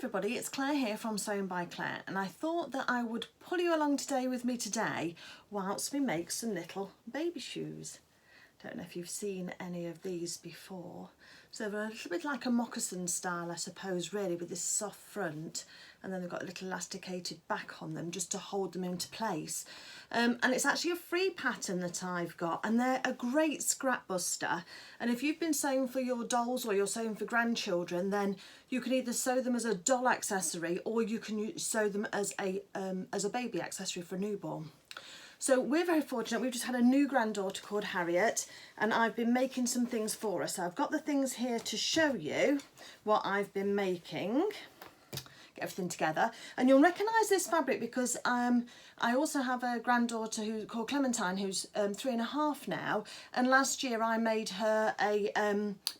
everybody, it's Claire here from Sewn by Claire, and I thought that I would pull you along today with me today whilst we make some little baby shoes. Don't know if you've seen any of these before. So they're a little bit like a moccasin style, I suppose, really, with this soft front, and then they've got a little elasticated back on them just to hold them into place. And it's actually a free pattern that I've got, and they're a great scrap buster. And if you've been sewing for your dolls or you're sewing for grandchildren, then you can either sew them as a doll accessory or you can sew them as a baby accessory for a newborn. So we're very fortunate, we've just had a new granddaughter called Harriet, and I've been making some things for her. So I've got the things here to show you what I've been making. Get everything together. And you'll recognise this fabric because I also have a granddaughter called Clementine, who's 3.5 now, and last year I made her a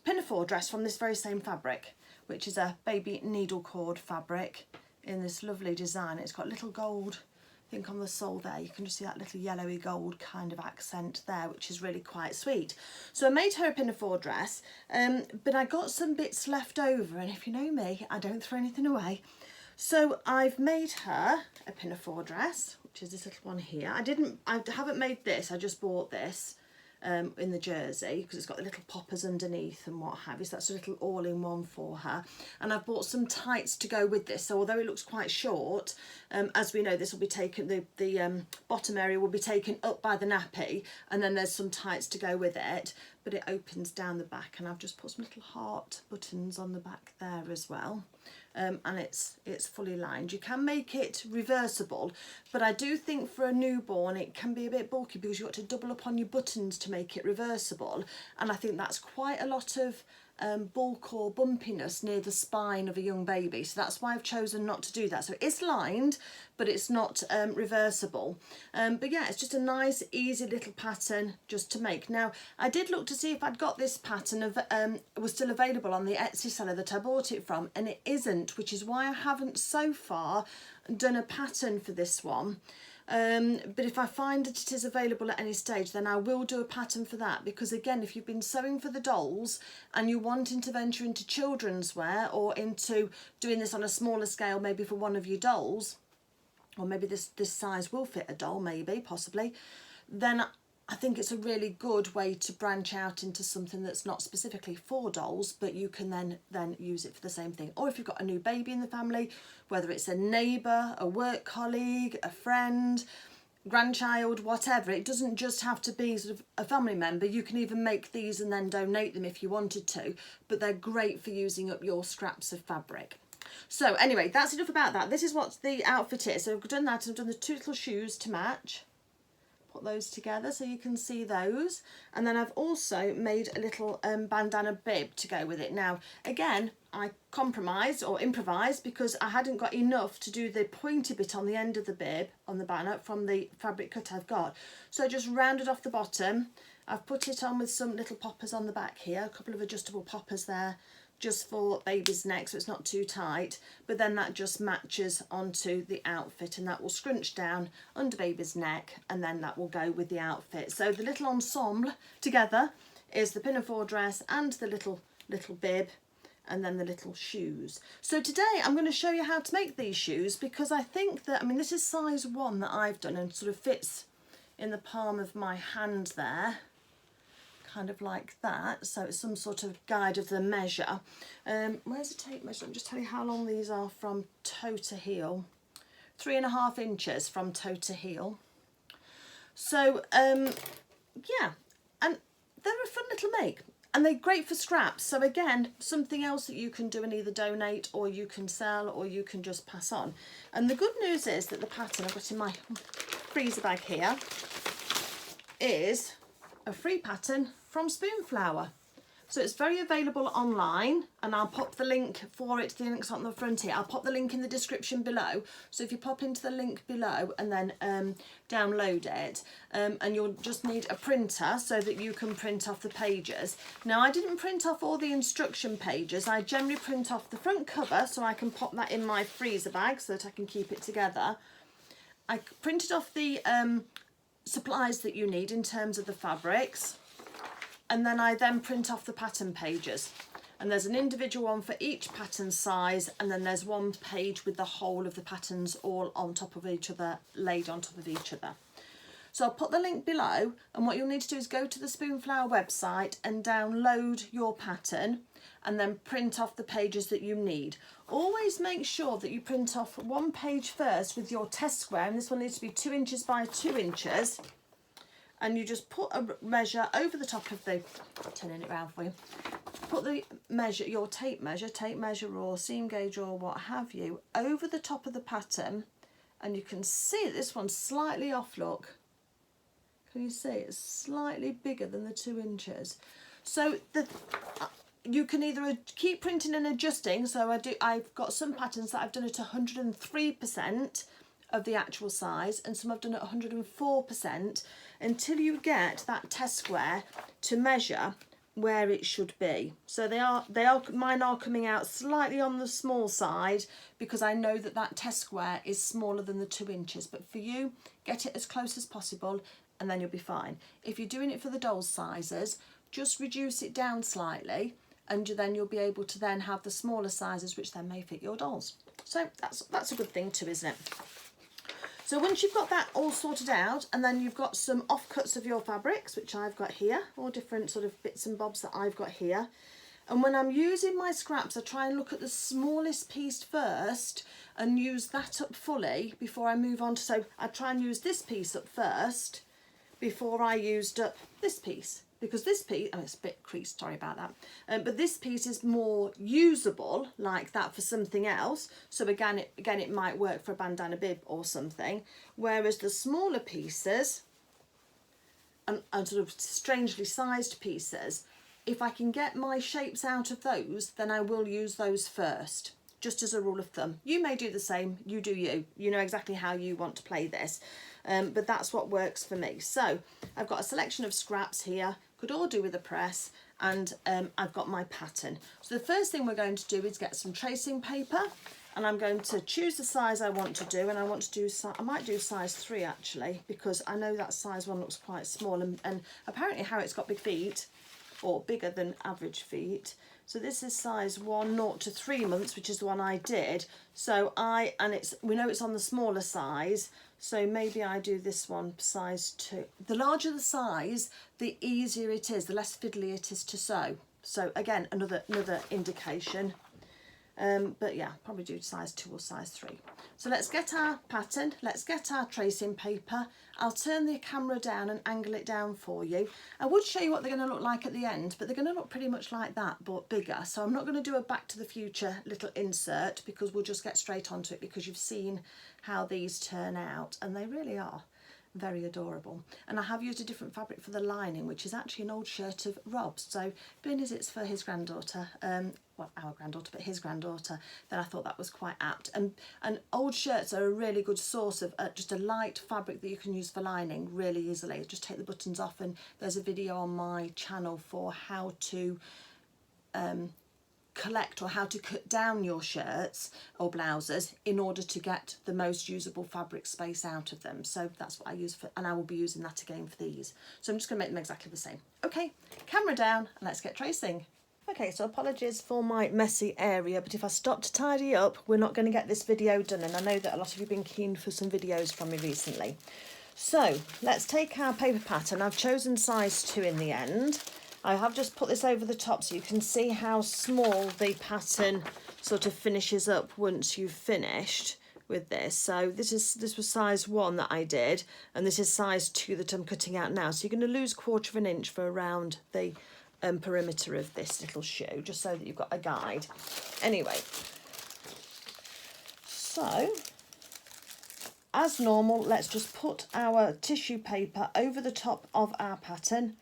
pinafore dress from this very same fabric, which is a baby needle cord fabric in this lovely design. It's got little gold, I think on the sole there, you can just see that little yellowy gold kind of accent there, which is really quite sweet. So I made her a pinafore dress, but I got some bits left over, and if you know me, I don't throw anything away. So I've made her a pinafore dress, which is this little one here. I haven't made this, I just bought this in the jersey because it's got the little poppers underneath and what have you. So that's a little all-in-one for her. And I've bought some tights to go with this. So although it looks quite short, as we know, this will be taken, the bottom area will be taken up by the nappy, and then there's some tights to go with it, but it opens down the back, and I've just put some little heart buttons on the back there as well. And it's fully lined. You can make it reversible, but I do think for a newborn it can be a bit bulky because you've got to double up on your buttons to make it reversible, and I think that's quite a lot of bulk or bumpiness near the spine of a young baby, so that's why I've chosen not to do that. So it's lined, but it's not reversible, but yeah, it's just a nice easy little pattern just to make. Now I did look to see if I'd got this pattern was still available on the Etsy seller that I bought it from, and it isn't, which is why I haven't so far done a pattern for this one. But if I find that it is available at any stage, then I will do a pattern for that, because again, if you've been sewing for the dolls and you're wanting to venture into children's wear or into doing this on a smaller scale, maybe for one of your dolls, or maybe this size will fit a doll, maybe, possibly, then I think it's a really good way to branch out into something that's not specifically for dolls, but you can then use it for the same thing. Or if you've got a new baby in the family, whether it's a neighbour, a work colleague, a friend, grandchild, whatever, it doesn't just have to be sort of a family member. You can even make these and then donate them if you wanted to, but they're great for using up your scraps of fabric. So anyway, that's enough about that. This is what the outfit is. So I've done that, I've done the two little shoes to match. Put those together so you can see those, and then I've also made a little bandana bib to go with it. Now again, I compromised or improvised because I hadn't got enough to do the pointy bit on the end of the bib on the banner from the fabric cut I've got, so I just rounded off the bottom. I've put it on with some little poppers on the back here, a couple of adjustable poppers there just for baby's neck so it's not too tight, but then that just matches onto the outfit, and that will scrunch down under baby's neck, and then that will go with the outfit. So the little ensemble together is the pinafore dress and the little bib, and then the little shoes. So today I'm going to show you how to make these shoes, because I think that, I mean, this is size 1 that I've done and sort of fits in the palm of my hand there, kind of like that. So it's some sort of guide of the measure. Where's the tape measure? I'll just tell you how long these are from toe to heel. 3.5 inches from toe to heel. So yeah, and they're a fun little make, and they're great for scraps. So again, something else that you can do and either donate, or you can sell, or you can just pass on. And the good news is that the pattern I've got in my freezer bag here is a free pattern from Spoonflower. So it's very available online, and I'll pop the link for it, the link's on the front here, I'll pop the link in the description below. So if you pop into the link below and then download it, and you'll just need a printer so that you can print off the pages. Now I didn't print off all the instruction pages, I generally print off the front cover so I can pop that in my freezer bag so that I can keep it together. I printed off the supplies that you need in terms of the fabrics, and then I print off the pattern pages, and there's an individual one for each pattern size, and then there's one page with the whole of the patterns all on top of each other, laid on top of each other. So I'll put the link below, and what you'll need to do is go to the Spoonflower website and download your pattern and then print off the pages that you need. Always make sure that you print off one page first with your test square, and this one needs to be 2 inches by 2 inches, and you just put a measure over the top of the, turning it around for you, put the measure, your tape measure or seam gauge or what have you, over the top of the pattern, and you can see this one's slightly off, look. Can you see it's slightly bigger than the 2 inches? So you can either keep printing and adjusting. So I've got some patterns that I've done at 103% of the actual size, and some I've done at 104%, until you get that test square to measure where it should be. So mine are coming out slightly on the small side because I know that that test square is smaller than the 2 inches. But for you, get it as close as possible, and then you'll be fine. If you're doing it for the doll's sizes, just reduce it down slightly, and then you'll be able to then have the smaller sizes, which then may fit your dolls. So that's a good thing too, isn't it? So once you've got that all sorted out, and then you've got some offcuts of your fabrics, which I've got here, all different sort of bits and bobs that I've got here. And when I'm using my scraps, I try and look at the smallest piece first and use that up fully before I move on to, so I try and use this piece up first before I used up this piece, because this piece, oh, it's a bit creased, sorry about that, but this piece is more usable like that for something else. So again it might work for a bandana bib or something, whereas the smaller pieces and sort of strangely sized pieces, if I can get my shapes out of those, then I will use those first, just as a rule of thumb. You may do the same, you do you. You know exactly how you want to play this. But that's what works for me. So I've got a selection of scraps here, could all do with a press, and I've got my pattern. So the first thing we're going to do is get some tracing paper, and I'm going to choose the size I want to do, and I want to do, I might do size 3 actually, because I know that size 1 looks quite small, and apparently Harriet's got big feet, or bigger than average feet. So this is size 1, 0 to 3 months, which is the one I did. So we know it's on the smaller size, so maybe I do this one size 2. The larger the size, the easier it is, the less fiddly it is to sew. So again, another indication. But yeah, probably do size 2 or size 3. So let's get our pattern, let's get our tracing paper. I'll turn the camera down and angle it down for you. I would show you what they're going to look like at the end, but they're going to look pretty much like that, but bigger. So I'm not going to do a Back to the Future little insert, because we'll just get straight onto it, because you've seen how these turn out, and they really are very adorable. And I have used a different fabric for the lining, which is actually an old shirt of Rob's. So being as it's for his granddaughter, well, our granddaughter, but his granddaughter, then I thought that was quite apt. And old shirts are a really good source of just a light fabric that you can use for lining really easily. Just take the buttons off, and there's a video on my channel for how to collect or how to cut down your shirts or blouses in order to get the most usable fabric space out of them. So that's what I use for, and I will be using that again for these. So I'm just going to make them exactly the same. Okay, camera down, and let's get tracing. Okay, so apologies for my messy area, but if I stop to tidy up, we're not going to get this video done, and I know that a lot of you have been keen for some videos from me recently. So let's take our paper pattern. I've chosen size 2 in the end. I have just put this over the top so you can see how small the pattern sort of finishes up once you've finished with this. So this was size 1 that I did, and this is size 2 that I'm cutting out now. So you're going to lose 1/4 inch for around the perimeter of this little shoe, just so that you've got a guide. Anyway, so as normal, let's just put our tissue paper over the top of our pattern.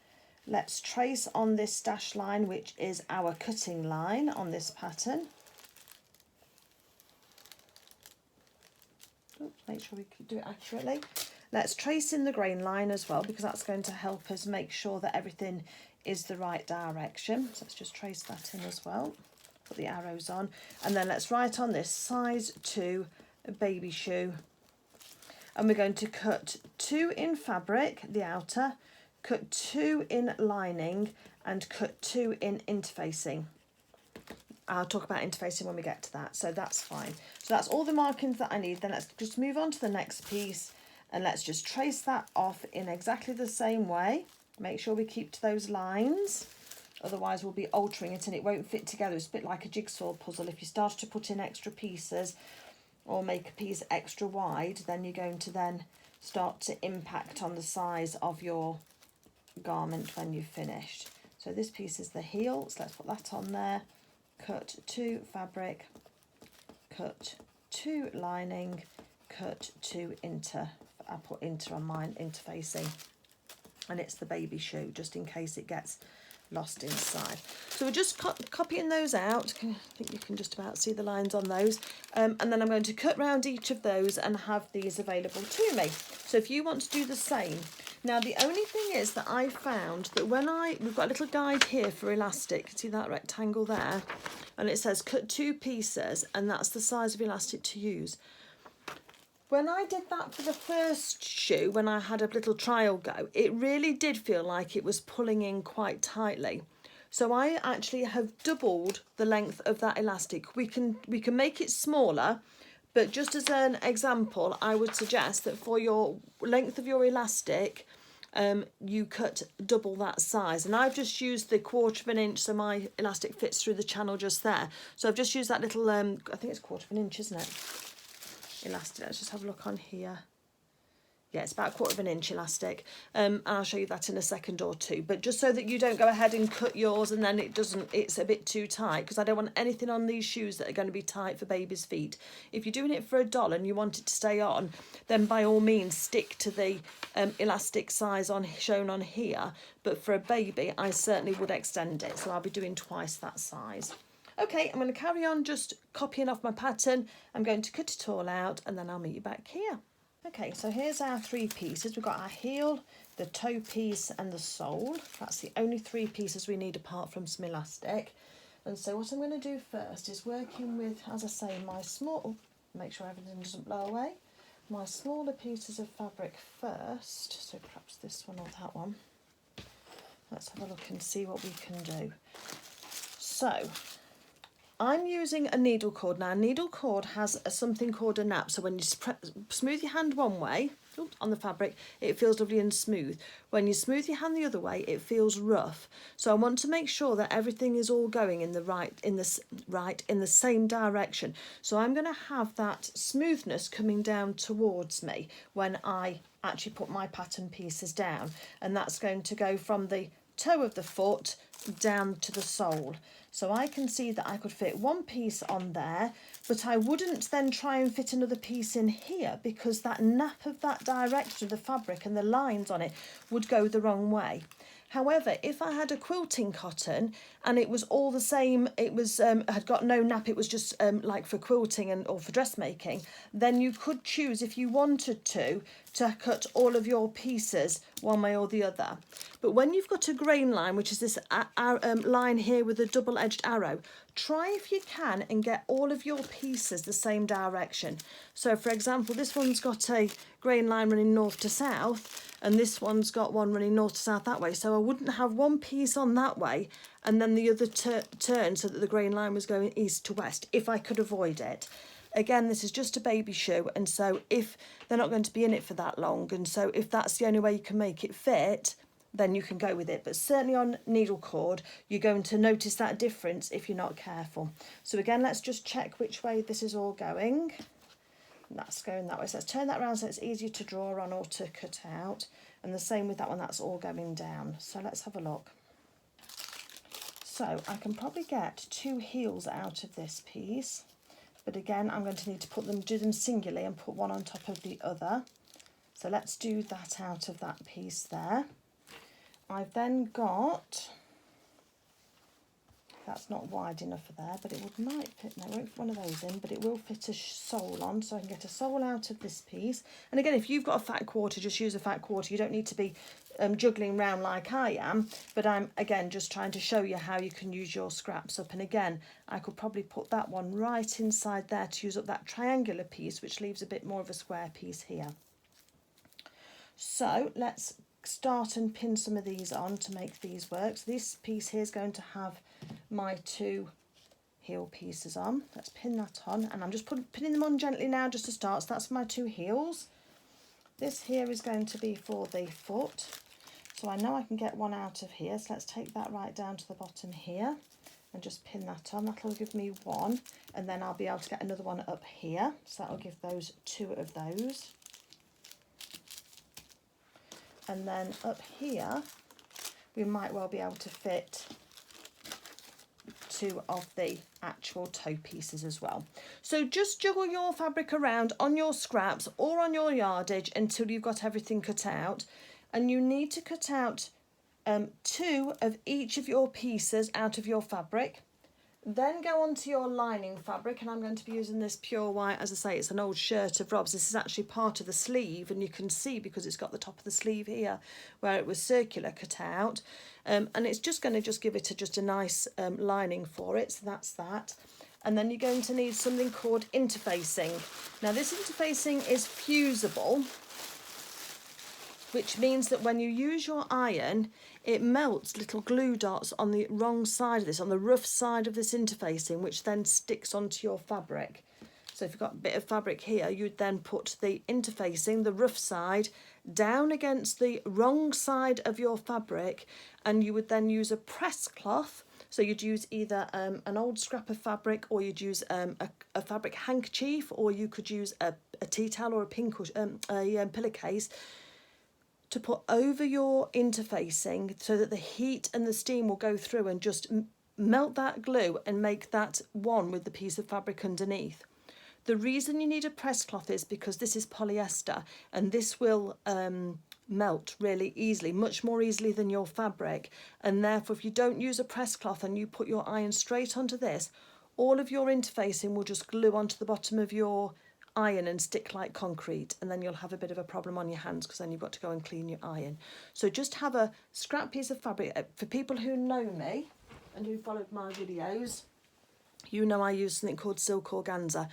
Let's trace on this dash line, which is our cutting line on this pattern. Oops, make sure we can do it accurately. Let's trace in the grain line as well, because that's going to help us make sure that everything is the right direction. So let's just trace that in as well. Put the arrows on, and then let's write on this size 2 baby shoe, and we're going to cut 2 in fabric, the outer, cut 2 in lining, and cut 2 in interfacing. I'll talk about interfacing when we get to that, so that's fine. So that's all the markings that I need. Then let's just move on to the next piece, and let's just trace that off in exactly the same way. Make sure we keep to those lines, otherwise we'll be altering it and it won't fit together. It's a bit like a jigsaw puzzle. If you start to put in extra pieces or make a piece extra wide, then you're going to then start to impact on the size of your garment when you've finished. So this piece is the heel, so let's put that on there. Cut to fabric, cut to lining, cut to inter. I put inter on mine, interfacing, and it's the baby shoe, just in case it gets lost inside. So we're just copying those out. I think you can just about see the lines on those, and then I'm going to cut round each of those and have these available to me. So if you want to do the same. Now the only thing is that I found that we've got a little guide here for elastic, see that rectangle there, and it says cut 2 pieces, and that's the size of elastic to use. When I did that for the first shoe, when I had a little trial go, it really did feel like it was pulling in quite tightly. So I actually have doubled the length of that elastic. We can make it smaller, but just as an example, I would suggest that for your length of your elastic, you cut double that size. And I've just used the 1/4 inch, so my elastic fits through the channel just there. So I've just used that little, I think it's 1/4 inch, isn't it? Elastic. Let's just have a look on here. Yeah, it's about 1/4 inch elastic, and I'll show you that in a second or two. But just so that you don't go ahead and cut yours and then it's a bit too tight, because I don't want anything on these shoes that are going to be tight for baby's feet. If you're doing it for a doll and you want it to stay on, then by all means stick to the elastic size shown on here. But for a baby, I certainly would extend it, so I'll be doing twice that size. Okay, I'm going to carry on just copying off my pattern. I'm going to cut it all out, and then I'll meet you back here. Okay, so here's our 3 pieces. We've got our heel, the toe piece and the sole. That's the only 3 pieces we need apart from some elastic. And so what I'm going to do first is working with, as I say, my small, make sure everything doesn't blow away, my smaller pieces of fabric first. So perhaps this one or that one. Let's have a look and see what we can do. So I'm using a needle cord. Now, a needle cord has something called a nap. So when you smooth your hand one way on the fabric, it feels lovely and smooth. When you smooth your hand the other way, it feels rough. So I want to make sure that everything is all going in the same direction. So I'm going to have that smoothness coming down towards me when I actually put my pattern pieces down, and that's going to go from the toe of the foot down to the sole. So I can see that I could fit one piece on there, but I wouldn't then try and fit another piece in here, because that nap of that direction of the fabric and the lines on it would go the wrong way. However, if I had a quilting cotton and it was all the same, it was had got no nap, it was just like for quilting or for dressmaking, then you could choose, if you wanted to cut all of your pieces one way or the other. But when you've got a grain line, which is this line here with a double-edged arrow, try if you can and get all of your pieces the same direction. So for example, this one's got a grain line running north to south, and this one's got one running north to south that way. So I wouldn't have one piece on that way and then the other turn so that the grain line was going east to west, if I could avoid it. Again, this is just a baby shoe, and so if they're not going to be in it for that long, and so if that's the only way you can make it fit, then you can go with it. But certainly on needle cord, you're going to notice that difference if you're not careful. So again, let's just check which way this is all going. That's going that way. So let's turn that around so it's easier to draw on or to cut out. And the same with that one, that's all going down. So let's have a look. So I can probably get 2 heels out of this piece. But again, I'm going to need to do them singularly and put one on top of the other. So let's do that out of that piece there. I've then got, that's not wide enough for there, but it might fit, no, it won't fit one of those in, but it will fit a sole on, so I can get a sole out of this piece. And again, if you've got a fat quarter, just use a fat quarter. You don't need to be juggling around like I am, but I'm again just trying to show you how you can use your scraps up. And again, I could probably put that one right inside there to use up that triangular piece, which leaves a bit more of a square piece here. So let's start and pin some of these on to make these work. So this piece here is going to have my 2 heel pieces on. Let's pin that on, and I'm just pinning them on gently now just to start. So that's my 2 heels. This here is going to be for the foot. So I know I can get one out of here. So let's take that right down to the bottom here and just pin that on. That'll give me 1, and then I'll be able to get another one up here. So that'll give those 2 of those. And then up here, we might well be able to fit 2 of the actual toe pieces as well. So just juggle your fabric around on your scraps or on your yardage until you've got everything cut out, and you need to cut out 2 of each of your pieces out of your fabric. Then go on to your lining fabric, and I'm going to be using this pure white. As I say, it's an old shirt of Rob's. This is actually part of the sleeve, and you can see because it's got the top of the sleeve here where it was circular cut out, and it's just going to give it just a nice lining for it. So that's that. And then you're going to need something called interfacing. Now this interfacing is fusible, which means that when you use your iron, it melts little glue dots on the wrong side of this, on the rough side of this interfacing, which then sticks onto your fabric. So if you've got a bit of fabric here, you'd then put the interfacing, the rough side, down against the wrong side of your fabric, and you would then use a press cloth. So you'd use either an old scrap of fabric, or you'd use a fabric handkerchief, or you could use a tea towel or a pillowcase to put over your interfacing, so that the heat and the steam will go through and just melt that glue and make that one with the piece of fabric underneath. The reason you need a press cloth is because this is polyester, and this will melt really easily, much more easily than your fabric, and therefore if you don't use a press cloth and you put your iron straight onto this, all of your interfacing will just glue onto the bottom of your iron and stick like concrete, and then you'll have a bit of a problem on your hands, because then you've got to go and clean your iron. So just have a scrap piece of fabric. For people who know me and who followed my videos, you know I use something called silk organza,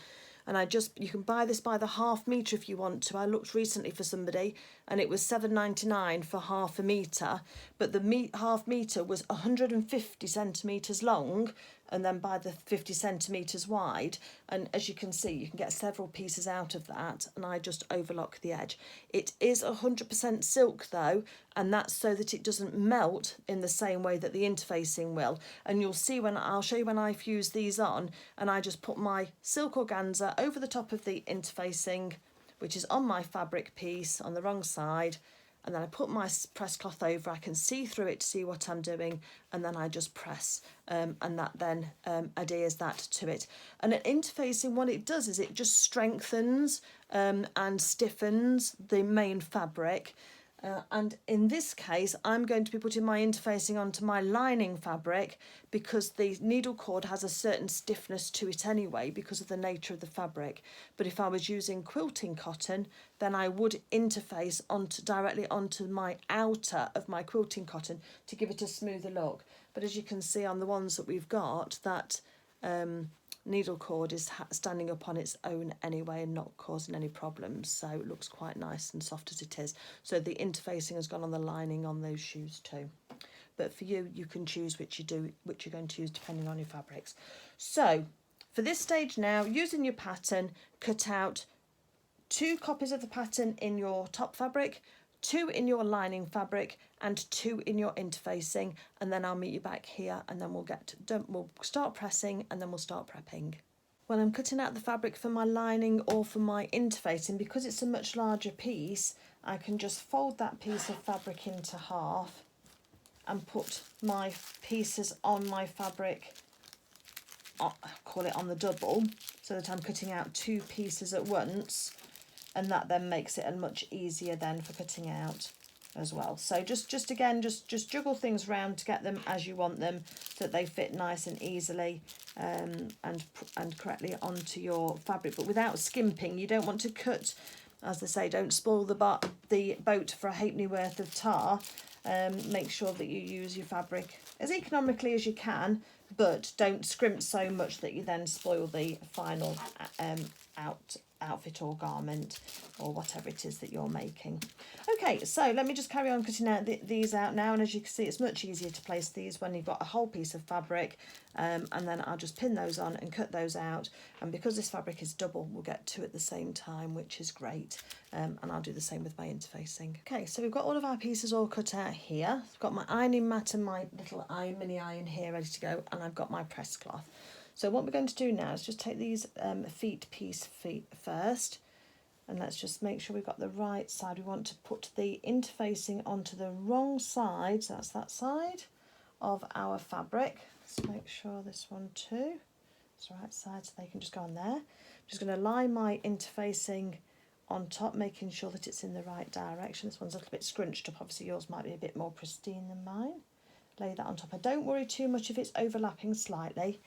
and you can buy this by the ½ metre if you want to. I looked recently for somebody and it was £7.99 for ½ metre, but the ½ metre was 150 centimetres long, and then by the 50 centimetres wide, and as you can see you can get several pieces out of that, and I just overlock the edge. It is 100% silk though, and that's so that it doesn't melt in the same way that the interfacing will, and you'll see when I'll show you when I fuse these on, and I just put my silk organza over the top of the interfacing, which is on my fabric piece on the wrong side, and then I put my press cloth over. I can see through it to see what I'm doing, and then I just press, and that then adheres that to it. And an interfacing, what it does is it just strengthens and stiffens the main fabric. And in this case, I'm going to be putting my interfacing onto my lining fabric, because the needle cord has a certain stiffness to it anyway because of the nature of the fabric. But if I was using quilting cotton, then I would interface directly onto my outer of my quilting cotton to give it a smoother look. But as you can see on the ones that we've got, that needle cord is standing up on its own anyway and not causing any problems, so it looks quite nice and soft as it is. So the interfacing has gone on the lining on those shoes too, but for you, you can choose which you're going to use depending on your fabrics. So for this stage now, using your pattern, cut out 2 copies of the pattern in your top fabric, 2 in your lining fabric, and 2 in your interfacing, and then I'll meet you back here, and then we'll start pressing, and then we'll start prepping. When I'm cutting out the fabric for my lining or for my interfacing, because it's a much larger piece, I can just fold that piece of fabric into half and put my pieces on my fabric, call it on the double, so that I'm cutting out 2 pieces at once, and that then makes it much easier then for cutting out as well. So just juggle things around to get them as you want them, so that they fit nice and easily and correctly onto your fabric, but without skimping. You don't want to cut, as they say, don't spoil the boat for a halfpenny worth of tar. Make sure that you use your fabric as economically as you can, but don't scrimp so much that you then spoil the final outfit or garment or whatever it is that you're making. Okay, so let me just carry on cutting out these out now, and as you can see it's much easier to place these when you've got a whole piece of fabric, and then I'll just pin those on and cut those out, and because this fabric is double we'll get two at the same time, which is great, and I'll do the same with my interfacing. Okay, so we've got all of our pieces all cut out here. I've got my ironing mat and my little mini iron here ready to go, and I've got my press cloth. So what we're going to do now is just take these feet first, and let's just make sure we've got the right side. We want to put the interfacing onto the wrong side, so that's that side of our fabric. Let's make sure this one too is the right side, so they can just go on there. I'm just going to lie my interfacing on top, making sure that it's in the right direction. This one's a little bit scrunched up, obviously yours might be a bit more pristine than mine. Lay that on top. I don't worry too much if it's overlapping slightly.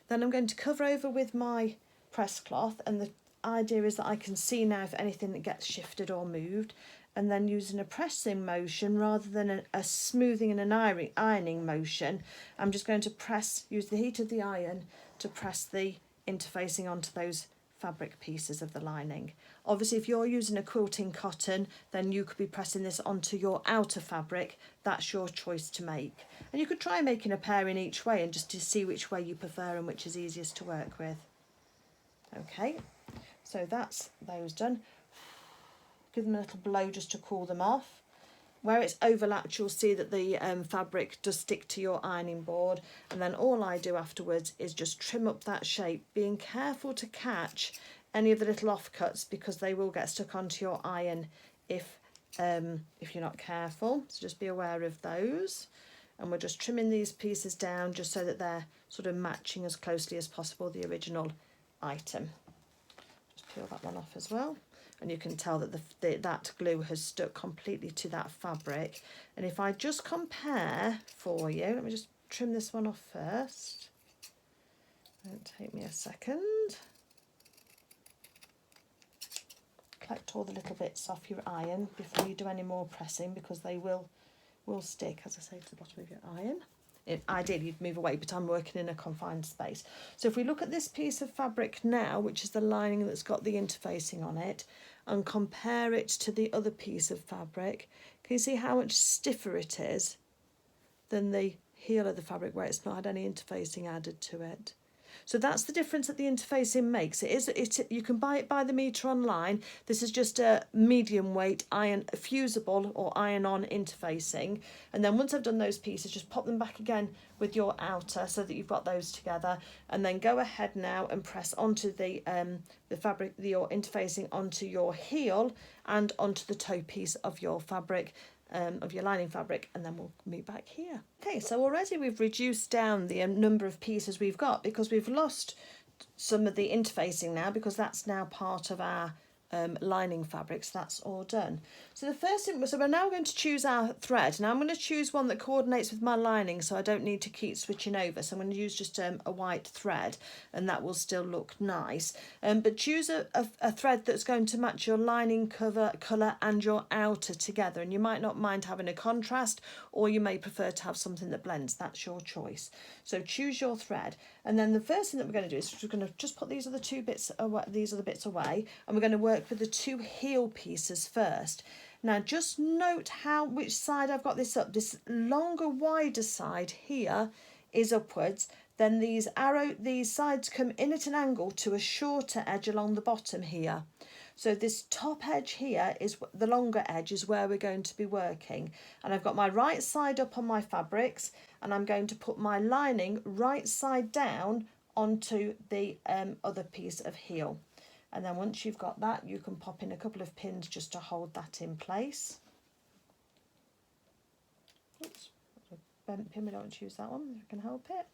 Then I'm going to cover over with my press cloth, and the idea is that I can see now if anything that gets shifted or moved, and then using a pressing motion rather than a smoothing and an ironing motion, I'm just going to use the heat of the iron to press the interfacing onto those fabric pieces of the lining. Obviously if you're using a quilting cotton, then you could be pressing this onto your outer fabric. That's your choice to make, and you could try making a pair in each way and just to see which way you prefer and which is easiest to work with. Okay, so that's those done. Give them a little blow just to cool them off. Where it's overlapped, you'll see that the fabric does stick to your ironing board, and then all I do afterwards is just trim up that shape, being careful to catch any of the little offcuts because they will get stuck onto your iron if you're not careful. So just be aware of those, and we're just trimming these pieces down just so that they're sort of matching as closely as possible the original item. Just peel that one off as well. And you can tell that that glue has stuck completely to that fabric. And if I just compare for you, let me just trim this one off first. Won't take me a second. Collect all the little bits off your iron before you do any more pressing, because they will stick, as I say, to the bottom of your iron. Ideally you'd move away, but I'm working in a confined space. So if we look at this piece of fabric now, which is the lining that's got the interfacing on it, and compare it to the other piece of fabric, can you see how much stiffer it is than the heel of the fabric where it's not had any interfacing added to it? So that's the difference that the interfacing makes. You can buy it by the metre online. This is just a medium weight fusible or iron-on interfacing. And then once I've done those pieces, just pop them back again with your outer so that you've got those together. And then go ahead now and press onto the fabric, your interfacing onto your heel and onto the toe piece of your fabric. Of your lining fabric, and then we'll meet back here. Okay, so already we've reduced down the number of pieces we've got because we've lost some of the interfacing now, because that's now part of our lining fabric, so that's all done. So the first thing, so we're now going to choose our thread. Now I'm going to choose one that coordinates with my lining so I don't need to keep switching over. So I'm going to use just a white thread, and that will still look nice. But choose a thread that's going to match your lining colour and your outer together, and you might not mind having a contrast, or you may prefer to have something that blends. That's your choice. So choose your thread, and then the first thing that we're going to do is we're going to just put these other bits away, and we're going to work with the two heel pieces first. Now just note which side I've got this up. This longer, wider side here is upwards. Then these sides come in at an angle to a shorter edge along the bottom here. So this top edge here is the longer edge, is where we're going to be working. And I've got my right side up on my fabrics, and I'm going to put my lining right side down onto the other piece of heel. And then once you've got that, you can pop in a couple of pins just to hold that in place. Oops, a bent pin, we don't want to use that one if I can help it.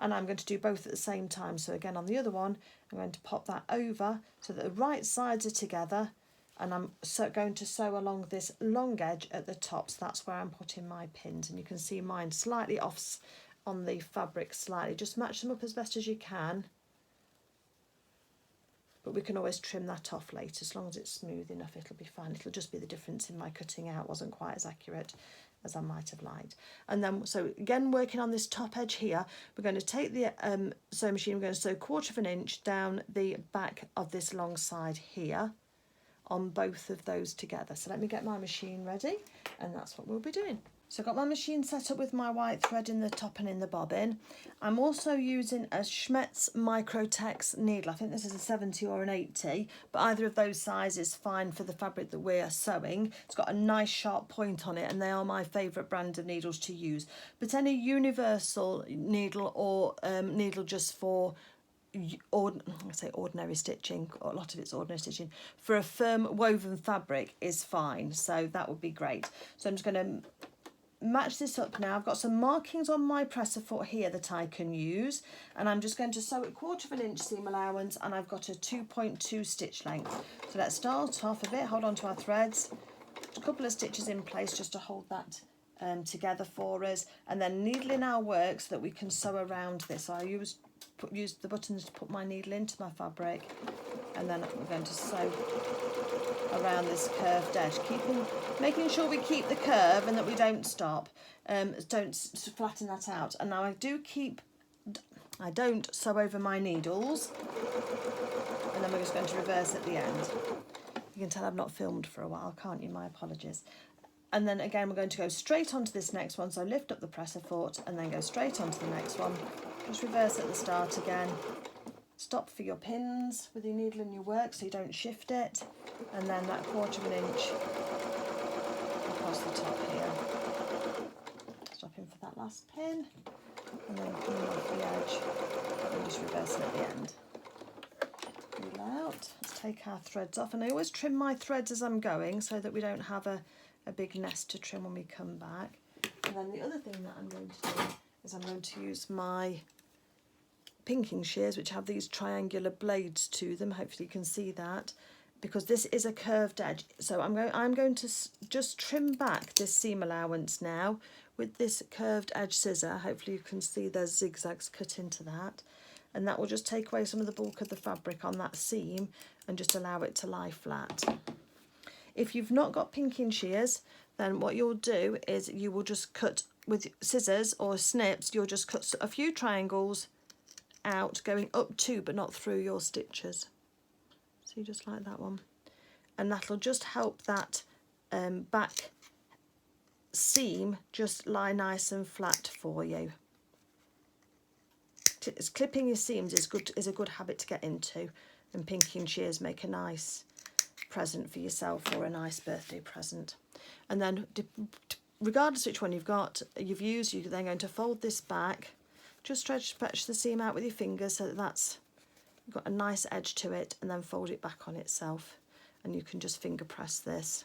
And I'm going to do both at the same time. So again, on the other one, I'm going to pop that over so that the right sides are together, and I'm going to sew along this long edge at the top. So that's where I'm putting my pins, and you can see mine slightly off on the fabric slightly. Just match them up as best as you can. But we can always trim that off later. As long as it's smooth enough, it'll be fine. It'll just be the difference in my cutting out wasn't quite as accurate as I might have liked. And then, so again, working on this top edge here, we're going to take the sewing machine, we're going to sew 1/4 of an inch down the back of this long side here on both of those together. So let me get my machine ready, and that's what we'll be doing. So I've got my machine set up with my white thread in the top and in the bobbin. I'm also using a Schmetz Microtex needle. I think this is a 70 or an 80, but either of those sizes is fine for the fabric that we're sewing. It's got a nice sharp point on it, and they are my favourite brand of needles to use. But any universal needle or needle just for ordinary stitching, a lot of it's ordinary stitching, for a firm woven fabric is fine, so that would be great. So I'm just going to match this up now. I've got some markings on my presser foot here that I can use, and I'm just going to sew it 1/4 of an inch seam allowance, and I've got a 2.2 stitch length. So let's start off a bit, hold on to our threads, a couple of stitches in place just to hold that together for us, and then needling our work so that we can sew around this. So I use the buttons to put my needle into my fabric, and then we're going to sew around this curved edge, making sure we keep the curve and that we don't stop, don't flatten that out. And now I don't sew over my needles, and then we're just going to reverse at the end. You can tell I've not filmed for a while, can't you? My apologies. And then again, we're going to go straight onto this next one, so lift up the presser foot and then go straight onto the next one. Just reverse at the start again. Stop for your pins with your needle and your work so you don't shift it, and then that 1/4 of an inch across the top here. Stopping for that last pin, and then coming off the edge and just reversing at the end. Pull out. Let's take our threads off, and I always trim my threads as I'm going so that we don't have a big nest to trim when we come back. And then the other thing that I'm going to do is I'm going to use my pinking shears, which have these triangular blades to them. Hopefully you can see that, because this is a curved edge. So I'm going to just trim back this seam allowance now with this curved edge scissor. Hopefully you can see there's zigzags cut into that, and that will just take away some of the bulk of the fabric on that seam and just allow it to lie flat. If you've not got pinking shears, then what you'll do is you will just cut with scissors or snips. You'll just cut a few triangles out going up to but not through your stitches. See, just like that one, and that'll just help that back seam just lie nice and flat for you. Clipping your seams is a good habit to get into, and pinking shears make a nice present for yourself or a nice birthday present. And then regardless which one you've used, you're then going to fold this back. Just stretch the seam out with your fingers so that that's got a nice edge to it, and then fold it back on itself, and you can just finger press this.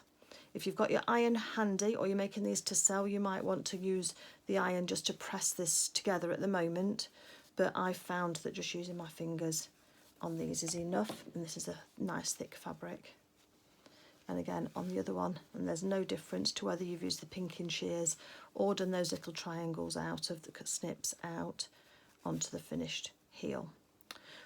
If you've got your iron handy, or you're making these to sell, you might want to use the iron just to press this together at the moment, but I found that just using my fingers on these is enough, and this is a nice thick fabric. And again on the other one, and there's no difference to whether you've used the pinking shears or done those little triangles out of the snips out onto the finished heel.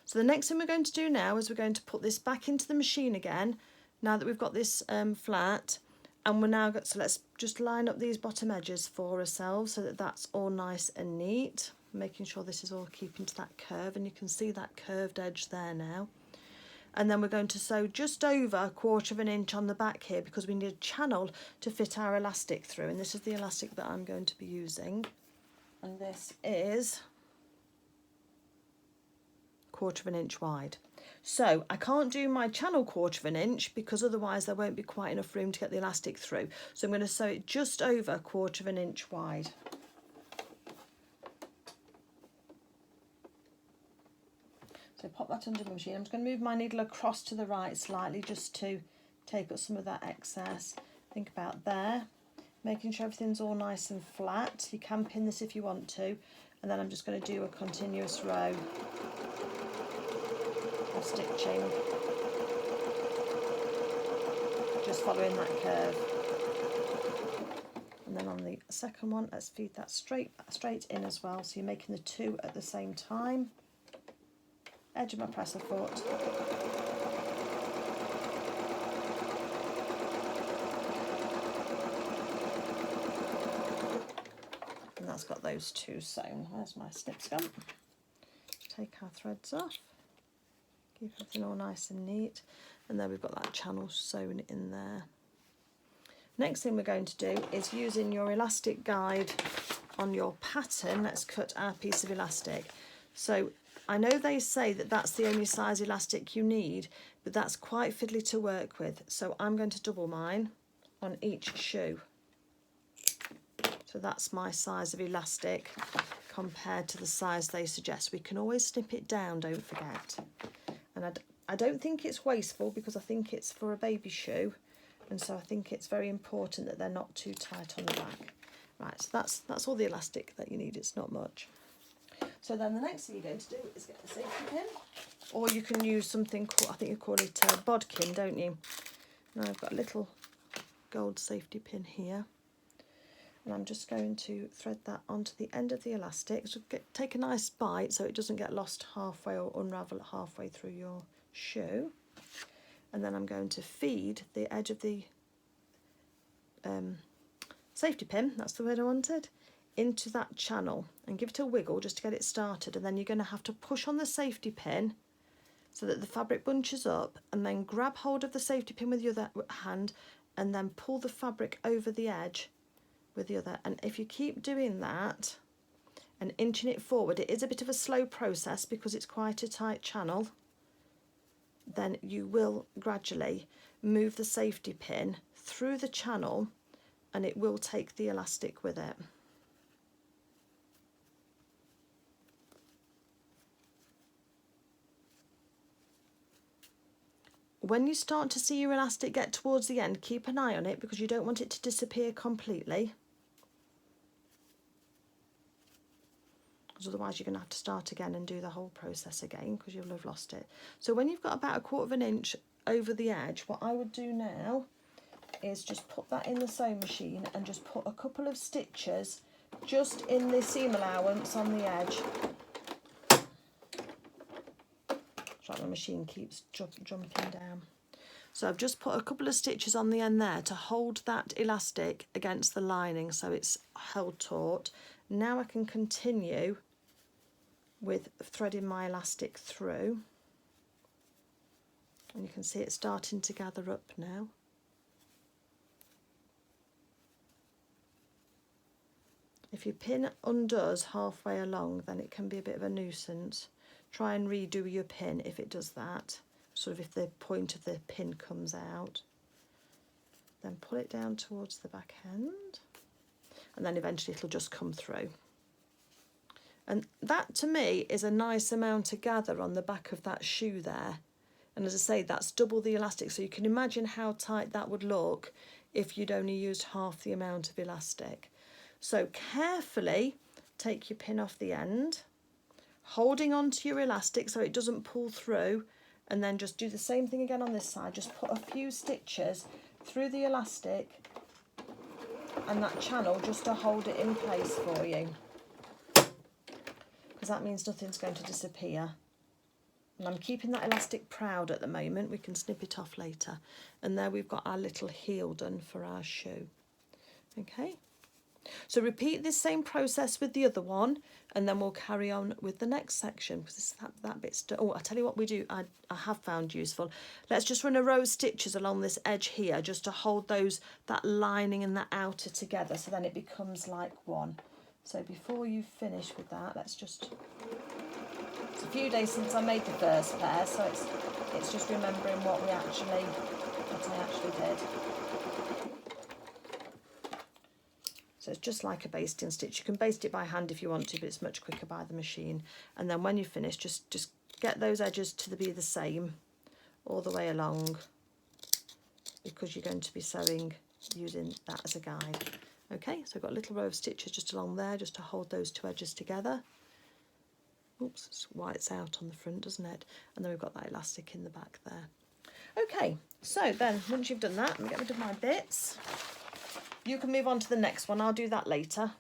So the next thing we're going to do now is we're going to put this back into the machine again, now that we've got this flat, and so let's just line up these bottom edges for ourselves so that that's all nice and neat, making sure this is all keeping to that curve, and you can see that curved edge there now. And then we're going to sew just over 1/4 of an inch on the back here, because we need a channel to fit our elastic through, and this is the elastic that I'm going to be using, and this is 1/4 of an inch wide. So I can't do my channel 1/4 of an inch because otherwise there won't be quite enough room to get the elastic through. So I'm going to sew it just over 1/4 of an inch wide. So pop that under the machine. I'm just going to move my needle across to the right slightly just to take up some of that excess. Think about there, making sure everything's all nice and flat. You can pin this if you want to, and then I'm just going to do a continuous row of stitching, just following that curve. And then on the second one, let's feed that straight in as well, so you're making the two at the same time. Edge of my presser foot, that's got those two sewn. Where's my snips gone? Take our threads off, keep everything all nice and neat, and then we've got that channel sewn in there. Next thing we're going to do is, using your elastic guide on your pattern, let's cut our piece of elastic. So I know they say that that's the only size elastic you need, but that's quite fiddly to work with. So I'm going to double mine on each shoe. So that's my size of elastic compared to the size they suggest. We can always snip it down, don't forget. And I don't think it's wasteful, because I think it's for a baby shoe, and so I think it's very important that they're not too tight on the back. Right, so that's all the elastic that you need. It's not much. So then the next thing you're going to do is get the safety pin, or you can use something called, I think you call it a bodkin, don't you? Now I've got a little gold safety pin here, and I'm just going to thread that onto the end of the elastic. So take a nice bite so it doesn't get lost halfway or unravel halfway through your shoe. And then I'm going to feed the edge of the safety pin, that's the word I wanted, into that channel and give it a wiggle just to get it started. And then you're going to have to push on the safety pin so that the fabric bunches up, and then grab hold of the safety pin with your other hand and then pull the fabric over the edge with the other. And if you keep doing that and inching it forward, it is a bit of a slow process because it's quite a tight channel, then you will gradually move the safety pin through the channel and it will take the elastic with it. When you start to see your elastic get towards the end, keep an eye on it because you don't want it to disappear completely. Because otherwise you're going to have to start again and do the whole process again because you'll have lost it. So when you've got about 1/4 inch over the edge, what I would do now is just put that in the sewing machine and just put a couple of stitches just in the seam allowance on the edge. It's like the machine keeps jumping down. So I've just put a couple of stitches on the end there to hold that elastic against the lining so it's held taut. Now I can continue with threading my elastic through, and you can see it starting to gather up now. If your pin undoes halfway along, then it can be a bit of a nuisance. Try and redo your pin if it does that, sort of if the point of the pin comes out. Then pull it down towards the back end, and then eventually it'll just come through. And that to me is a nice amount to gather on the back of that shoe there. And as I say, that's double the elastic, so you can imagine how tight that would look if you'd only used half the amount of elastic. So carefully take your pin off the end, holding onto your elastic so it doesn't pull through, and then just do the same thing again on this side. Just put a few stitches through the elastic and that channel just to hold it in place for you, because that means nothing's going to disappear. And I'm keeping that elastic proud at the moment. We can snip it off later. And there we've got our little heel done for our shoe. Okay, so repeat this same process with the other one, and then we'll carry on with the next section because that bit's done. Oh, I'll tell you what we do, I have found useful. Let's just run a row of stitches along this edge here just to hold that lining and that outer together, so then it becomes like one. So before you finish with that, it's a few days since I made the first pair, so it's just remembering what I actually did. So it's just like a basting stitch. You can baste it by hand if you want to, but it's much quicker by the machine. And then when you finish, just get those edges to be the same all the way along, because you're going to be sewing using that as a guide. Okay, so I've got a little row of stitches just along there just to hold those two edges together. Oops, it's whites out on the front, doesn't it? And then we've got that elastic in the back there. Okay, so then once you've done that, let me get rid of my bits. You can move on to the next one. I'll do that later.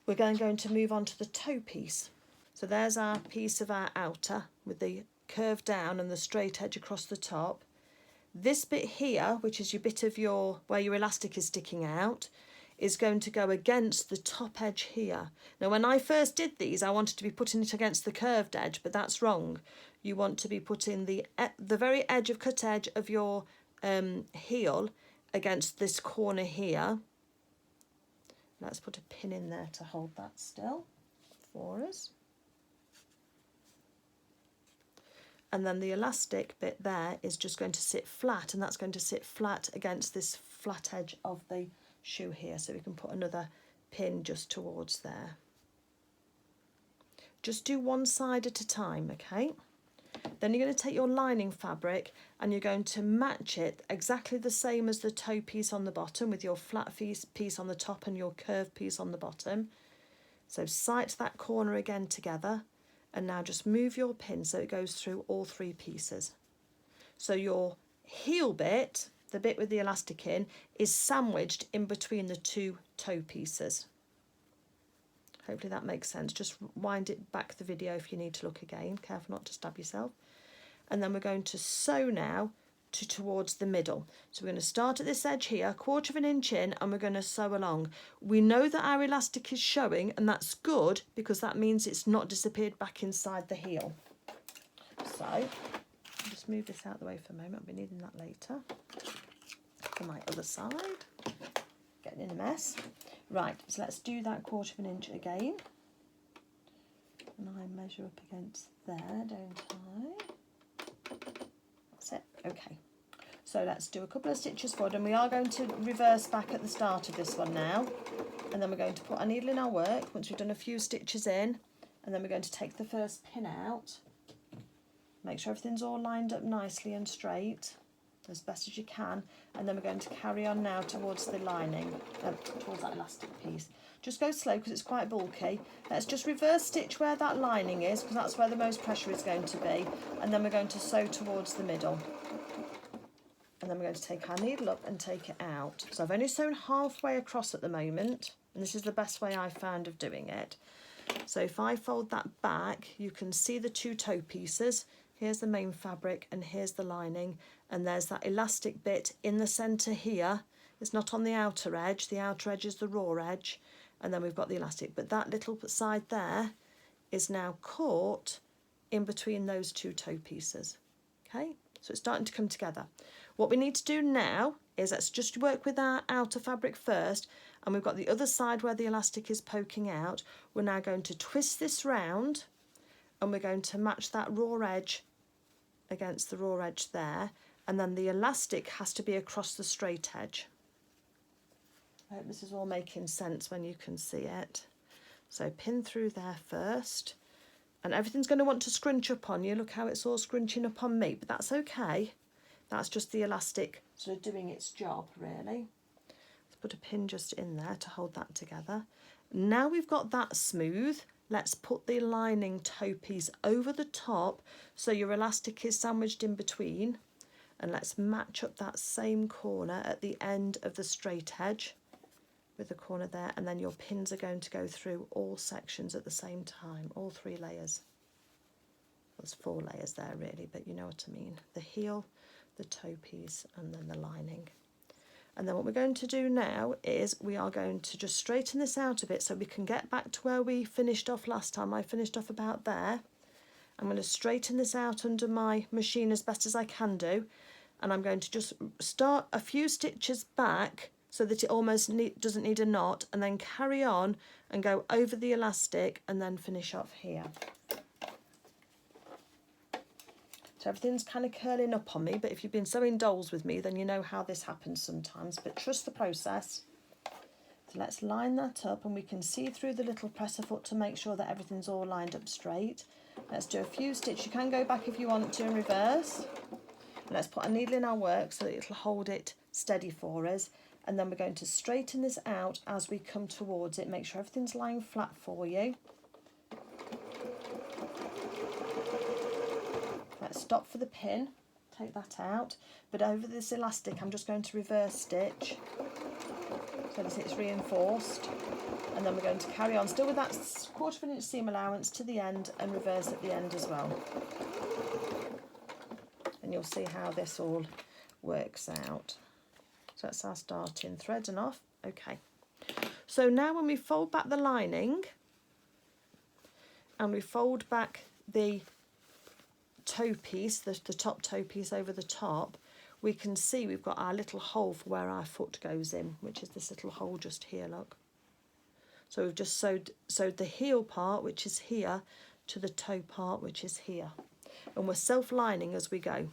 We're going to move on to the toe piece. So there's our piece of our outer with the curve down and the straight edge across the top. This bit here, which is your bit of where your elastic is sticking out, is going to go against the top edge here. Now when I first did these, I wanted to be putting it against the curved edge, but that's wrong. You want to be putting the very edge of cut edge of your heel against this corner here. Let's put a pin in there to hold that still for us. And then the elastic bit there is just going to sit flat, and that's going to sit flat against this flat edge of the shoe here. So we can put another pin just towards there. Just do one side at a time, okay? Then you're going to take your lining fabric and you're going to match it exactly the same as the toe piece on the bottom, with your flat piece on the top and your curved piece on the bottom. So sight that corner again together, and now just move your pin so it goes through all three pieces. So your heel bit, the bit with the elastic in, is sandwiched in between the two toe pieces. Hopefully that makes sense. Just wind it back the video if you need to look again. Careful not to stab yourself. And then we're going to sew now towards the middle. So we're going to start at this edge here, 1/4 of an inch in, and we're going to sew along. We know that our elastic is showing, and that's good because that means it's not disappeared back inside the heel. So I'll just move this out of the way for a moment. I'll be needing that later. For my other side. Getting in a mess. Right, so let's do that 1/4 of an inch again. And I measure up against there, don't I? That's it, okay. So let's do a couple of stitches forward, and we are going to reverse back at the start of this one now. And then we're going to put our needle in our work once we've done a few stitches in, and then we're going to take the first pin out. Make sure everything's all lined up nicely and straight, as best as you can, and then we're going to carry on now towards the lining, towards that elastic piece. Just go slow because it's quite bulky. Let's just reverse stitch where that lining is, because that's where the most pressure is going to be, and then we're going to sew towards the middle. And then we're going to take our needle up and take it out. So I've only sewn halfway across at the moment, and this is the best way I found of doing it. So if I fold that back, you can see the two toe pieces. Here's the main fabric and here's the lining, and there's that elastic bit in the centre here. It's not on the outer edge. The outer edge is the raw edge, and then we've got the elastic, but that little side there is now caught in between those two toe pieces. Okay, so it's starting to come together. What we need to do now is let's just work with our outer fabric first, and we've got the other side where the elastic is poking out. We're now going to twist this round, and we're going to match that raw edge against the raw edge there, and then the elastic has to be across the straight edge. I hope this is all making sense when you can see it. So pin through there first, and everything's going to want to scrunch up on you. Look how it's all scrunching up on me, but that's okay. That's just the elastic sort of doing its job, really. Let's put a pin just in there to hold that together. Now we've got that smooth, let's put the lining toe piece over the top so your elastic is sandwiched in between, and let's match up that same corner at the end of the straight edge with the corner there, and then your pins are going to go through all sections at the same time, all 3 layers. There's 4 layers there really, but you know what I mean. The heel, the toe piece, and then the lining. And then what we're going to do now is we are going to just straighten this out a bit so we can get back to where we finished off last time. I finished off about there. I'm going to straighten this out under my machine as best as I can do, and I'm going to just start a few stitches back so that it almost doesn't need a knot, and then carry on and go over the elastic and then finish off here. So everything's kind of curling up on me, but if you've been sewing dolls with me, then you know how this happens sometimes, but trust the process. So let's line that up, and we can see through the little presser foot to make sure that everything's all lined up straight. Let's do a few stitches. You can go back if you want to and reverse. And let's put a needle in our work so that it'll hold it steady for us. And then we're going to straighten this out as we come towards it. Make sure everything's lying flat for you. Let's stop for the pin, take that out, but over this elastic I'm just going to reverse stitch so that it's reinforced, and then we're going to carry on still with that 1/4 of an inch seam allowance to the end and reverse at the end as well. And you'll see how this all works out. So that's our starting thread and off. Okay, So now when we fold back the lining and we fold back the toe piece, the top toe piece over the top, we can see we've got our little hole for where our foot goes in, which is this little hole just here, look. So we've just sewed the heel part, which is here, to the toe part, which is here. And we're self-lining as we go.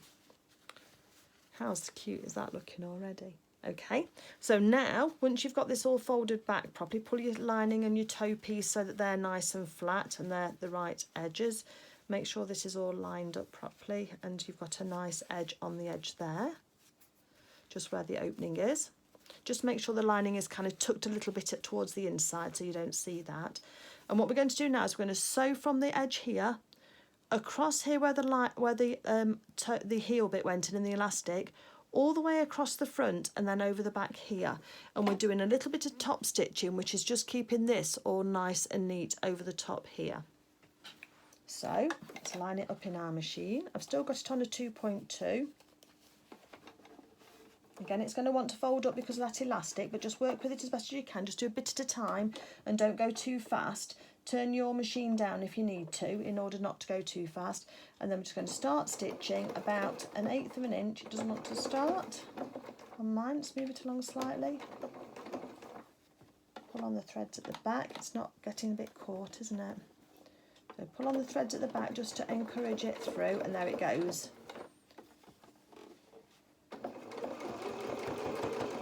How cute is that looking already? Okay, so now, once you've got this all folded back properly, pull your lining and your toe piece so that they're nice and flat and they're the right edges. Make sure this is all lined up properly and you've got a nice edge on the edge there, just where the opening is. Just make sure the lining is kind of tucked a little bit towards the inside so you don't see that. And what we're going to do now is we're going to sew from the edge here, across here where the heel bit went in the elastic, all the way across the front and then over the back here. And we're doing a little bit of top stitching, which is just keeping this all nice and neat over the top here. So let's line it up in our machine. I've still got it on a 2.2. Again, it's going to want to fold up because of that elastic, but just work with it as best as you can. Just do a bit at a time and don't go too fast. Turn your machine down if you need to in order not to go too fast. And then we're just going to start stitching about 1/8 of an inch. It doesn't want to start on mine. Let's move it along slightly. Pull on the threads at the back. It's not getting a bit caught, isn't it? So pull on the threads at the back just to encourage it through, and there it goes.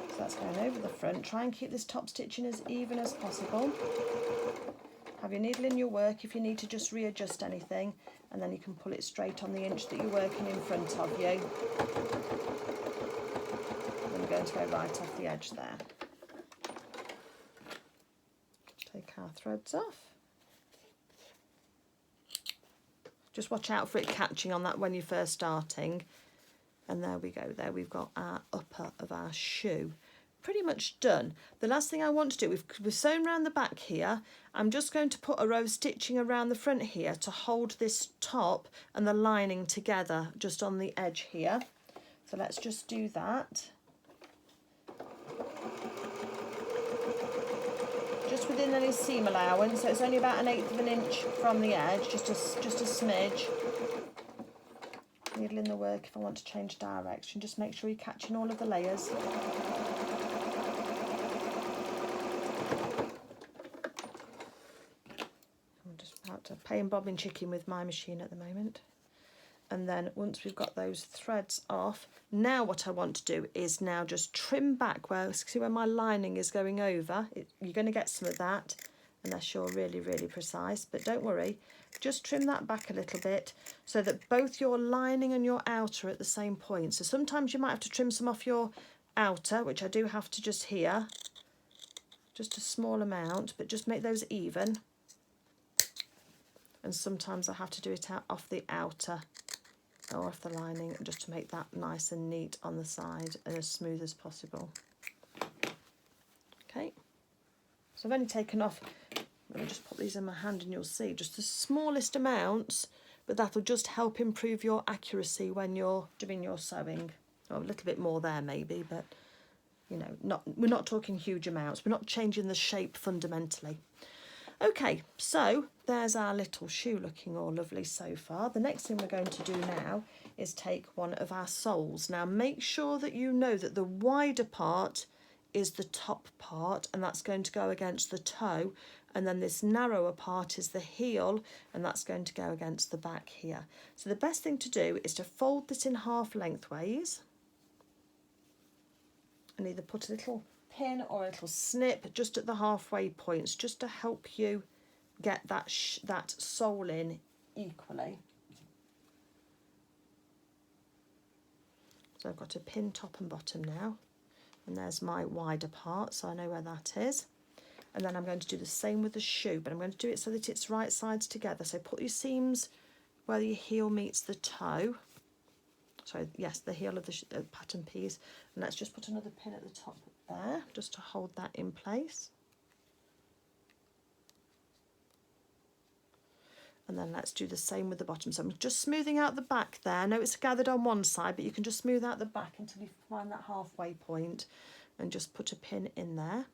So that's going over the front. Try and keep this top stitching as even as possible. Have your needle in your work if you need to just readjust anything, and then you can pull it straight on the inch that you're working in front of you. And we're going to go right off the edge there. Take our threads off. Just watch out for it catching on that when you're first starting. And there we go, there we've got our upper of our shoe. Pretty much done. The last thing I want to do, we've sewn around the back here. I'm just going to put a row of stitching around the front here to hold this top and the lining together just on the edge here. So let's just do that. Just within any seam allowance, so it's only about 1/8 of an inch from the edge, just a smidge. Needle in the work if I want to change direction. Just make sure you're catching all of the layers. I'm just about to play and bobbing chicken with my machine at the moment. And then once we've got those threads off, now what I want to do is now just trim back see where my lining is going over. You're going to get some of that unless you're really, really precise, but don't worry. Just trim that back a little bit so that both your lining and your outer are at the same point. So sometimes you might have to trim some off your outer, which I do have to just here, just a small amount, but just make those even. And sometimes I have to do it out off the outer or off the lining just to make that nice and neat on the side and as smooth as possible. Okay, so I've only taken off, let me just put these in my hand and you'll see just the smallest amounts, but that'll just help improve your accuracy when you're doing your sewing. Or a little bit more there maybe, but you know, we're not talking huge amounts. We're not changing the shape fundamentally. Okay, so there's our little shoe looking all lovely so far. The next thing we're going to do now is take one of our soles. Now make sure that you know that the wider part is the top part, and that's going to go against the toe, and then this narrower part is the heel, and that's going to go against the back here. So the best thing to do is to fold this in half lengthways and either put a little pin or a little snip just at the halfway points, just to help you get that sole in equally. So I've got a pin top and bottom now, and there's my wider part, so I know where that is. And then I'm going to do the same with the shoe, but I'm going to do it so that it's right sides together. So put your seams where your heel meets the toe. Sorry, yes, the heel of the pattern piece. And let's just put another pin at the top there, just to hold that in place. And then let's do the same with the bottom. So I'm just smoothing out the back there. I know it's gathered on one side, but you can just smooth out the back until you find that halfway point and just put a pin in there.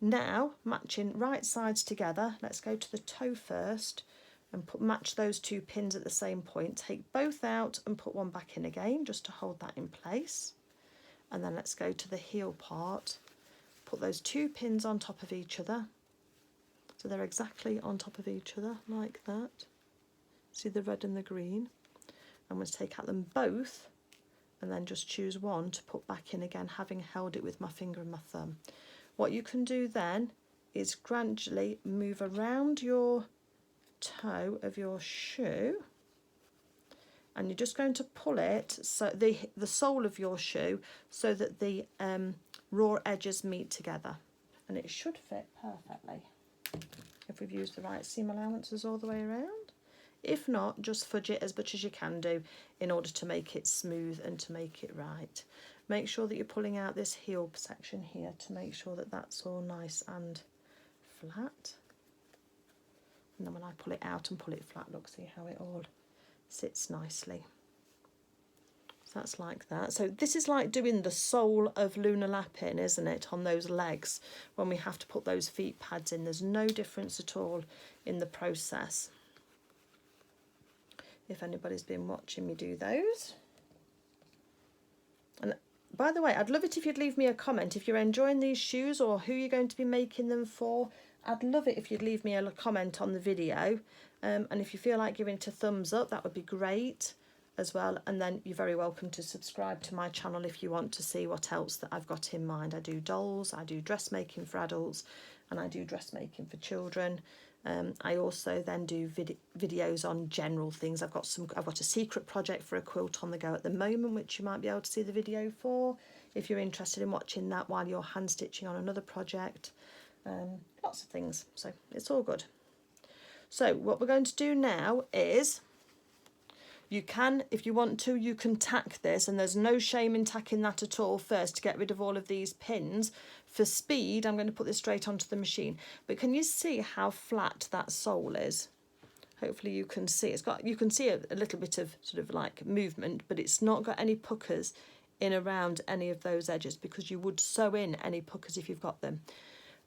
Now, matching right sides together, let's go to the toe first and match those 2 pins at the same point. Take both out and put one back in again, just to hold that in place. And then let's go to the heel part. Put those 2 pins on top of each other. So they're exactly on top of each other, like that. See the red and the green? I'm going to take out them both and then just choose one to put back in again, having held it with my finger and my thumb. What you can do then is gradually move around your toe of your shoe, and you're just going to pull it, so the sole of your shoe, so that the raw edges meet together, and it should fit perfectly if we've used the right seam allowances all the way around. If not, just fudge it as much as you can do in order to make it smooth and to make it right. Make sure that you're pulling out this heel section here to make sure that that's all nice and flat. And then when I pull it out and pull it flat, look, see how it all sits nicely. So that's like that. So this is like doing the sole of lunar lapping, isn't it, on those legs when we have to put those feet pads in. There's no difference at all in the process, if anybody's been watching me do those. And by the way, I'd love it if you'd leave me a comment if you're enjoying these shoes or who you're going to be making them for. I'd love it if you'd leave me a comment on the video, and if you feel like giving it a thumbs up, that would be great as well. And then you're very welcome to subscribe to my channel if you want to see what else that I've got in mind. I do dolls, I do dressmaking for adults, and I do dressmaking for children. I also then do videos on general things. I've got a secret project for a quilt on the go at the moment, which you might be able to see the video for if you're interested in watching that while you're hand stitching on another project. Lots of things, so it's all good. So what we're going to do now is, you can, if you want to, you can tack this, and there's no shame in tacking that at all first to get rid of all of these pins. For speed, I'm going to put this straight onto the machine. But can you see how flat that sole is? Hopefully you can see. You can see a little bit of sort of like movement, but it's not got any puckers in around any of those edges, because you would sew in any puckers if you've got them.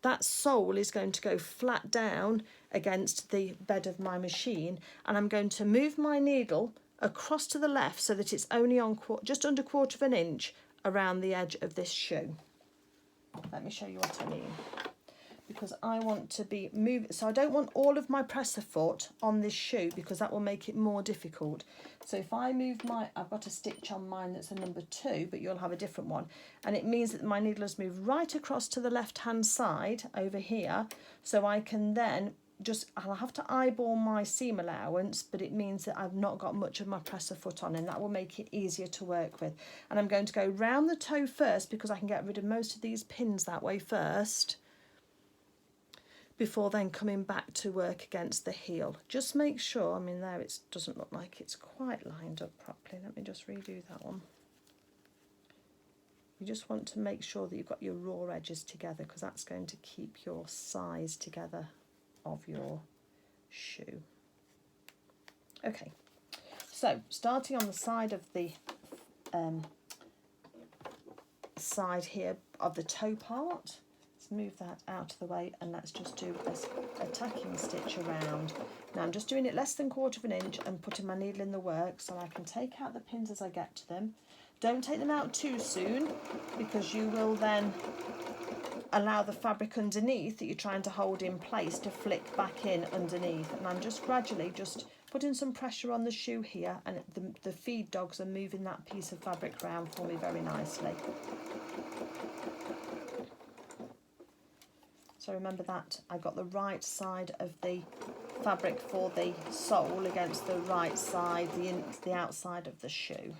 That sole is going to go flat down against the bed of my machine, and I'm going to move my needle across to the left so that it's only on just under 1/4 of an inch around the edge of this shoe. Let me show you what I mean, because I want to be moving, so I don't want all of my presser foot on this shoe, because that will make it more difficult. So if I move I've got a stitch on mine that's a number 2, but you'll have a different one, and it means that my needle has moved right across to the left hand side over here, so I can then I'll have to eyeball my seam allowance, but it means that I've not got much of my presser foot on, and that will make it easier to work with. And I'm going to go round the toe first, because I can get rid of most of these pins that way first, before then coming back to work against the heel. Just make sure, I mean there it doesn't look like it's quite lined up properly. Let me just redo that one. You just want to make sure that you've got your raw edges together, because that's going to keep your size together of your shoe. Okay, so starting on the side of the side here of the toe part, let's move that out of the way, and let's just do a tacking stitch around. Now I'm just doing it less than 1/4 of an inch and putting my needle in the work so I can take out the pins as I get to them. Don't take them out too soon, because you will then allow the fabric underneath that you're trying to hold in place to flick back in underneath. And I'm just gradually just putting some pressure on the shoe here, and the feed dogs are moving that piece of fabric around for me very nicely. So remember that I got the right side of the fabric for the sole against the right side, the outside of the shoe.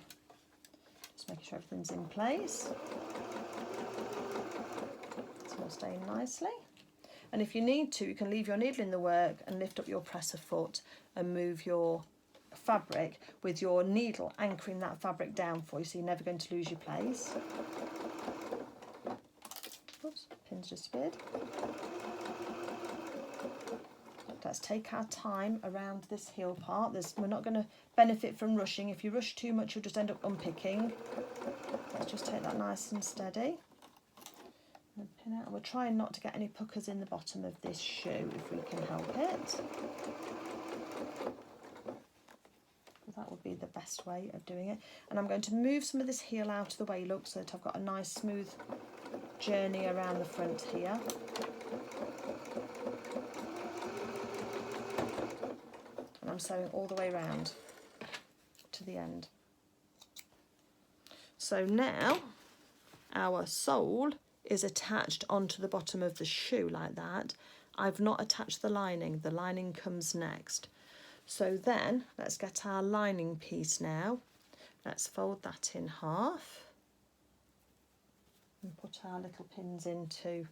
Just making sure everything's in place. All staying nicely. And if you need to, you can leave your needle in the work and lift up your presser foot and move your fabric with your needle anchoring that fabric down for you, so you're never going to lose your place. Oops, pin's just disappeared. Let's take our time around this heel part. We're not going to benefit from rushing. If you rush too much, you'll just end up unpicking. Let's just take that nice and steady. Pin out. We're trying not to get any puckers in the bottom of this shoe if we can help it. That would be the best way of doing it. And I'm going to move some of this heel out of the way, look, so that I've got a nice smooth journey around the front here. And I'm sewing all the way around to the end. So now our sole is attached onto the bottom of the shoe like that. I've not attached the lining. The lining comes next. So then let's get our lining piece now. Let's fold that in half and put our little pins in to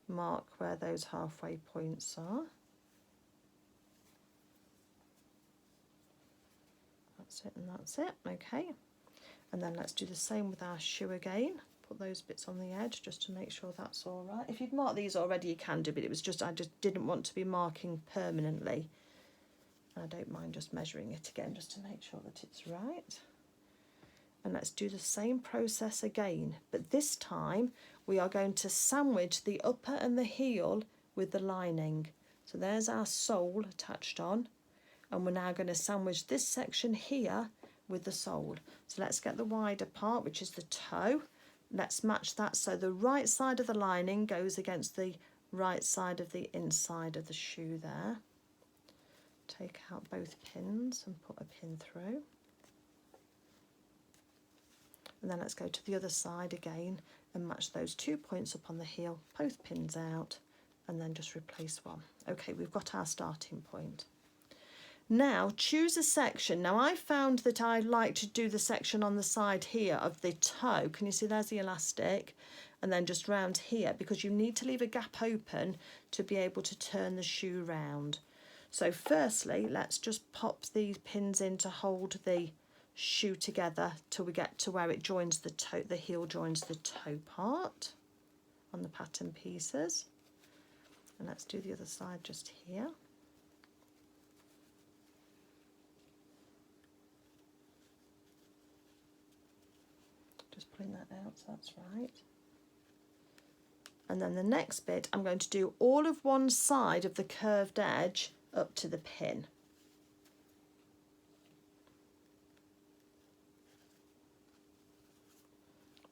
mark where those halfway points are. That's it and that's it, okay. And then let's do the same with our shoe again. Put those bits on the edge just to make sure that's all right. If you'd marked these already, you can do, but it was just, I just didn't want to be marking permanently. I don't mind just measuring it again just to make sure that it's right. And let's do the same process again, but this time we are going to sandwich the upper and the heel with the lining. So there's our sole attached on, and we're now going to sandwich this section here with the sole. So let's get the wider part, which is the toe. Let's match that so the right side of the lining goes against the right side of the inside of the shoe there. Take out both pins and put a pin through. And then let's go to the other side again and match those 2 points up on the heel, both pins out, and then just replace one. Okay, we've got our starting point. Now choose a section. Now I found that I like to do the section on the side here of the toe. Can you see there's the elastic? And then just round here, because you need to leave a gap open to be able to turn the shoe round. So firstly, let's just pop these pins in to hold the shoe together till we get to where it joins the toe, the heel joins the toe part on the pattern pieces. And let's do the other side just here. Just pulling that out so that's right. And then the next bit, I'm going to do all of one side of the curved edge up to the pin.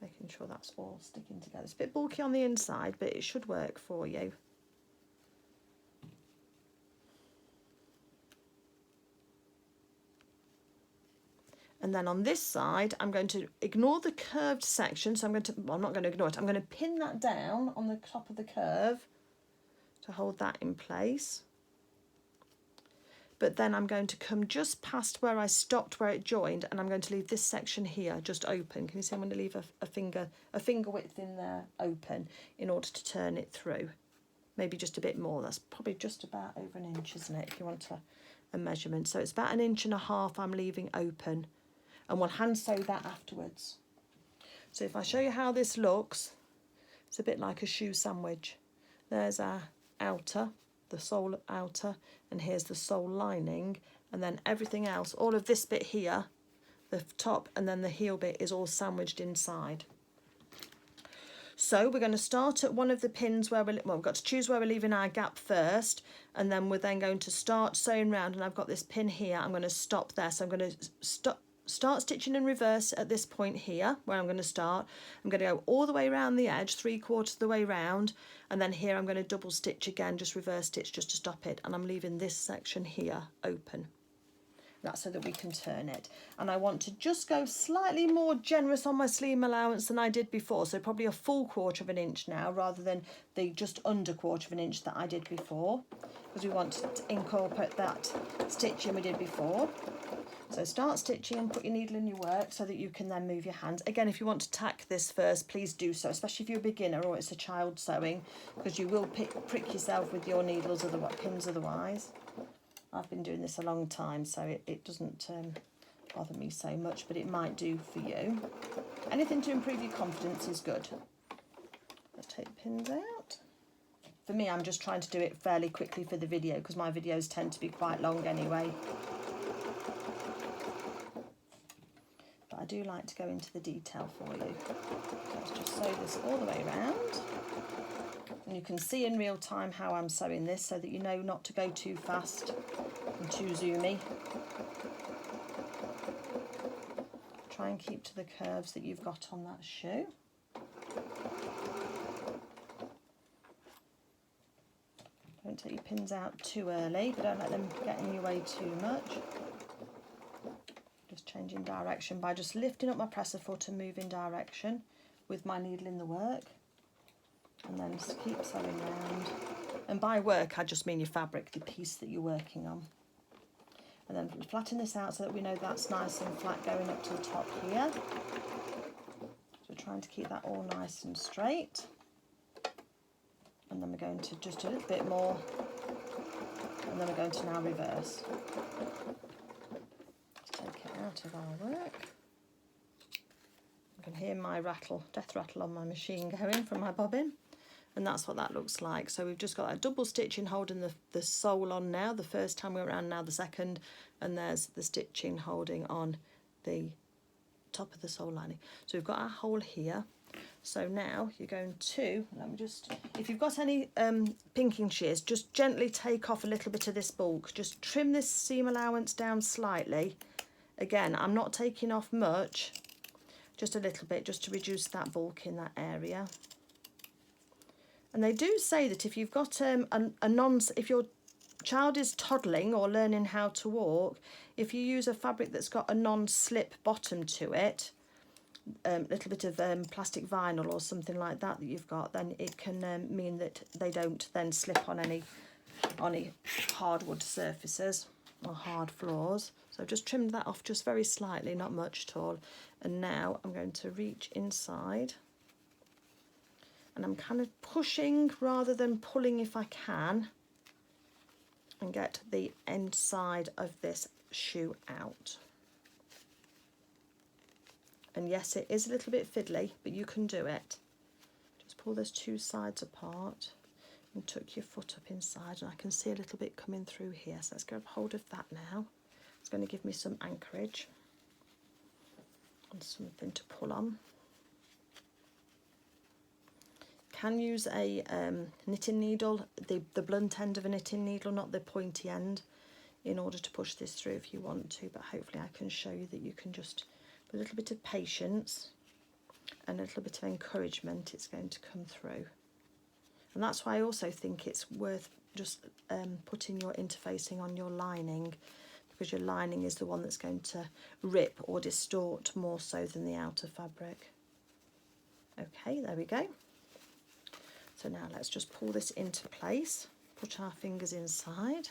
Making sure that's all sticking together. It's a bit bulky on the inside, but it should work for you. And then on this side, I'm going to ignore the curved section. So I'm going to, well, I'm not going to ignore it. I'm going to pin that down on the top of the curve to hold that in place. But then I'm going to come just past where I stopped, where it joined, and I'm going to leave this section here just open. Can you see I'm going to leave a finger width in there open in order to turn it through. Maybe just a bit more. That's probably just about over 1 inch, isn't it, if you want a measurement. So it's about 1.5 inches I'm leaving open, and we'll hand sew that afterwards. So if I show you how this looks, it's a bit like a shoe sandwich. There's our outer, the sole outer, and here's the sole lining, and then everything else, all of this bit here, the top and then the heel bit is all sandwiched inside. So we're going to start at one of the pins where we've got to choose where we're leaving our gap first, and then we're then going to start sewing round, and I've got this pin here, I'm going to stop there. So I'm going to start stitching in reverse at this point here where I'm going to start. I'm going to go all the way around the edge, 3/4 of the way round, and then here I'm going to double stitch again, just reverse stitch just to stop it, and I'm leaving this section here open. That's so that we can turn it. And I want to just go slightly more generous on my seam allowance than I did before, so probably a full 1/4 inch now rather than the just under 1/4 inch that I did before, because we want to incorporate that stitching we did before. So start stitching and put your needle in your work so that you can then move your hands. Again, if you want to tack this first, please do so, especially if you're a beginner or it's a child sewing, because you will prick yourself with your needles or the pins otherwise. I've been doing this a long time, so it doesn't bother me so much, but it might do for you. Anything to improve your confidence is good. Let's take the pins out. For me, I'm just trying to do it fairly quickly for the video, because my videos tend to be quite long anyway. But I do like to go into the detail for you. Let's just sew this all the way around. And you can see in real time how I'm sewing this so that you know not to go too fast and too zoomy. Try and keep to the curves that you've got on that shoe. Don't take your pins out too early, but don't let them get in your way too much. Just changing direction by just lifting up my presser foot to move in direction with my needle in the work. And then just keep sewing round. And by work, I just mean your fabric, the piece that you're working on. And then flatten this out so that we know that's nice and flat going up to the top here. So we're trying to keep that all nice and straight. And then we're going to just a little bit more. And then we're going to now reverse. Let's take it out of our work. You can hear my rattle, death rattle on my machine going from my bobbin. And that's what that looks like. So we've just got a double stitching holding the sole on now, the first time we went around, now the second, and there's the stitching holding on the top of the sole lining. So we've got our hole here. So now you're going to, let me just, if you've got any pinking shears, just gently take off a little bit of this bulk. Just trim this seam allowance down slightly. Again, I'm not taking off much, just a little bit, just to reduce that bulk in that area. And they do say that if you've got if your child is toddling or learning how to walk, if you use a fabric that's got a non-slip bottom to it, a little bit of plastic vinyl or something like that you've got, then it can mean that they don't then slip on any hardwood surfaces or hard floors. So I've just trimmed that off just very slightly, not much at all. And now I'm going to reach inside. And I'm kind of pushing rather than pulling if I can, and get the inside of this shoe out. And yes, it is a little bit fiddly, but you can do it. Just pull those two sides apart and tuck your foot up inside, and I can see a little bit coming through here. So let's grab hold of that now. It's going to give me some anchorage and something to pull on. Can use a knitting needle, the blunt end of a knitting needle, not the pointy end, in order to push this through if you want to, but hopefully I can show you that you can just, with a little bit of patience and a little bit of encouragement, it's going to come through. And that's why I also think it's worth just putting your interfacing on your lining, because your lining is the one that's going to rip or distort more so than the outer fabric. Okay, there we go. So now let's just pull this into place, put our fingers inside,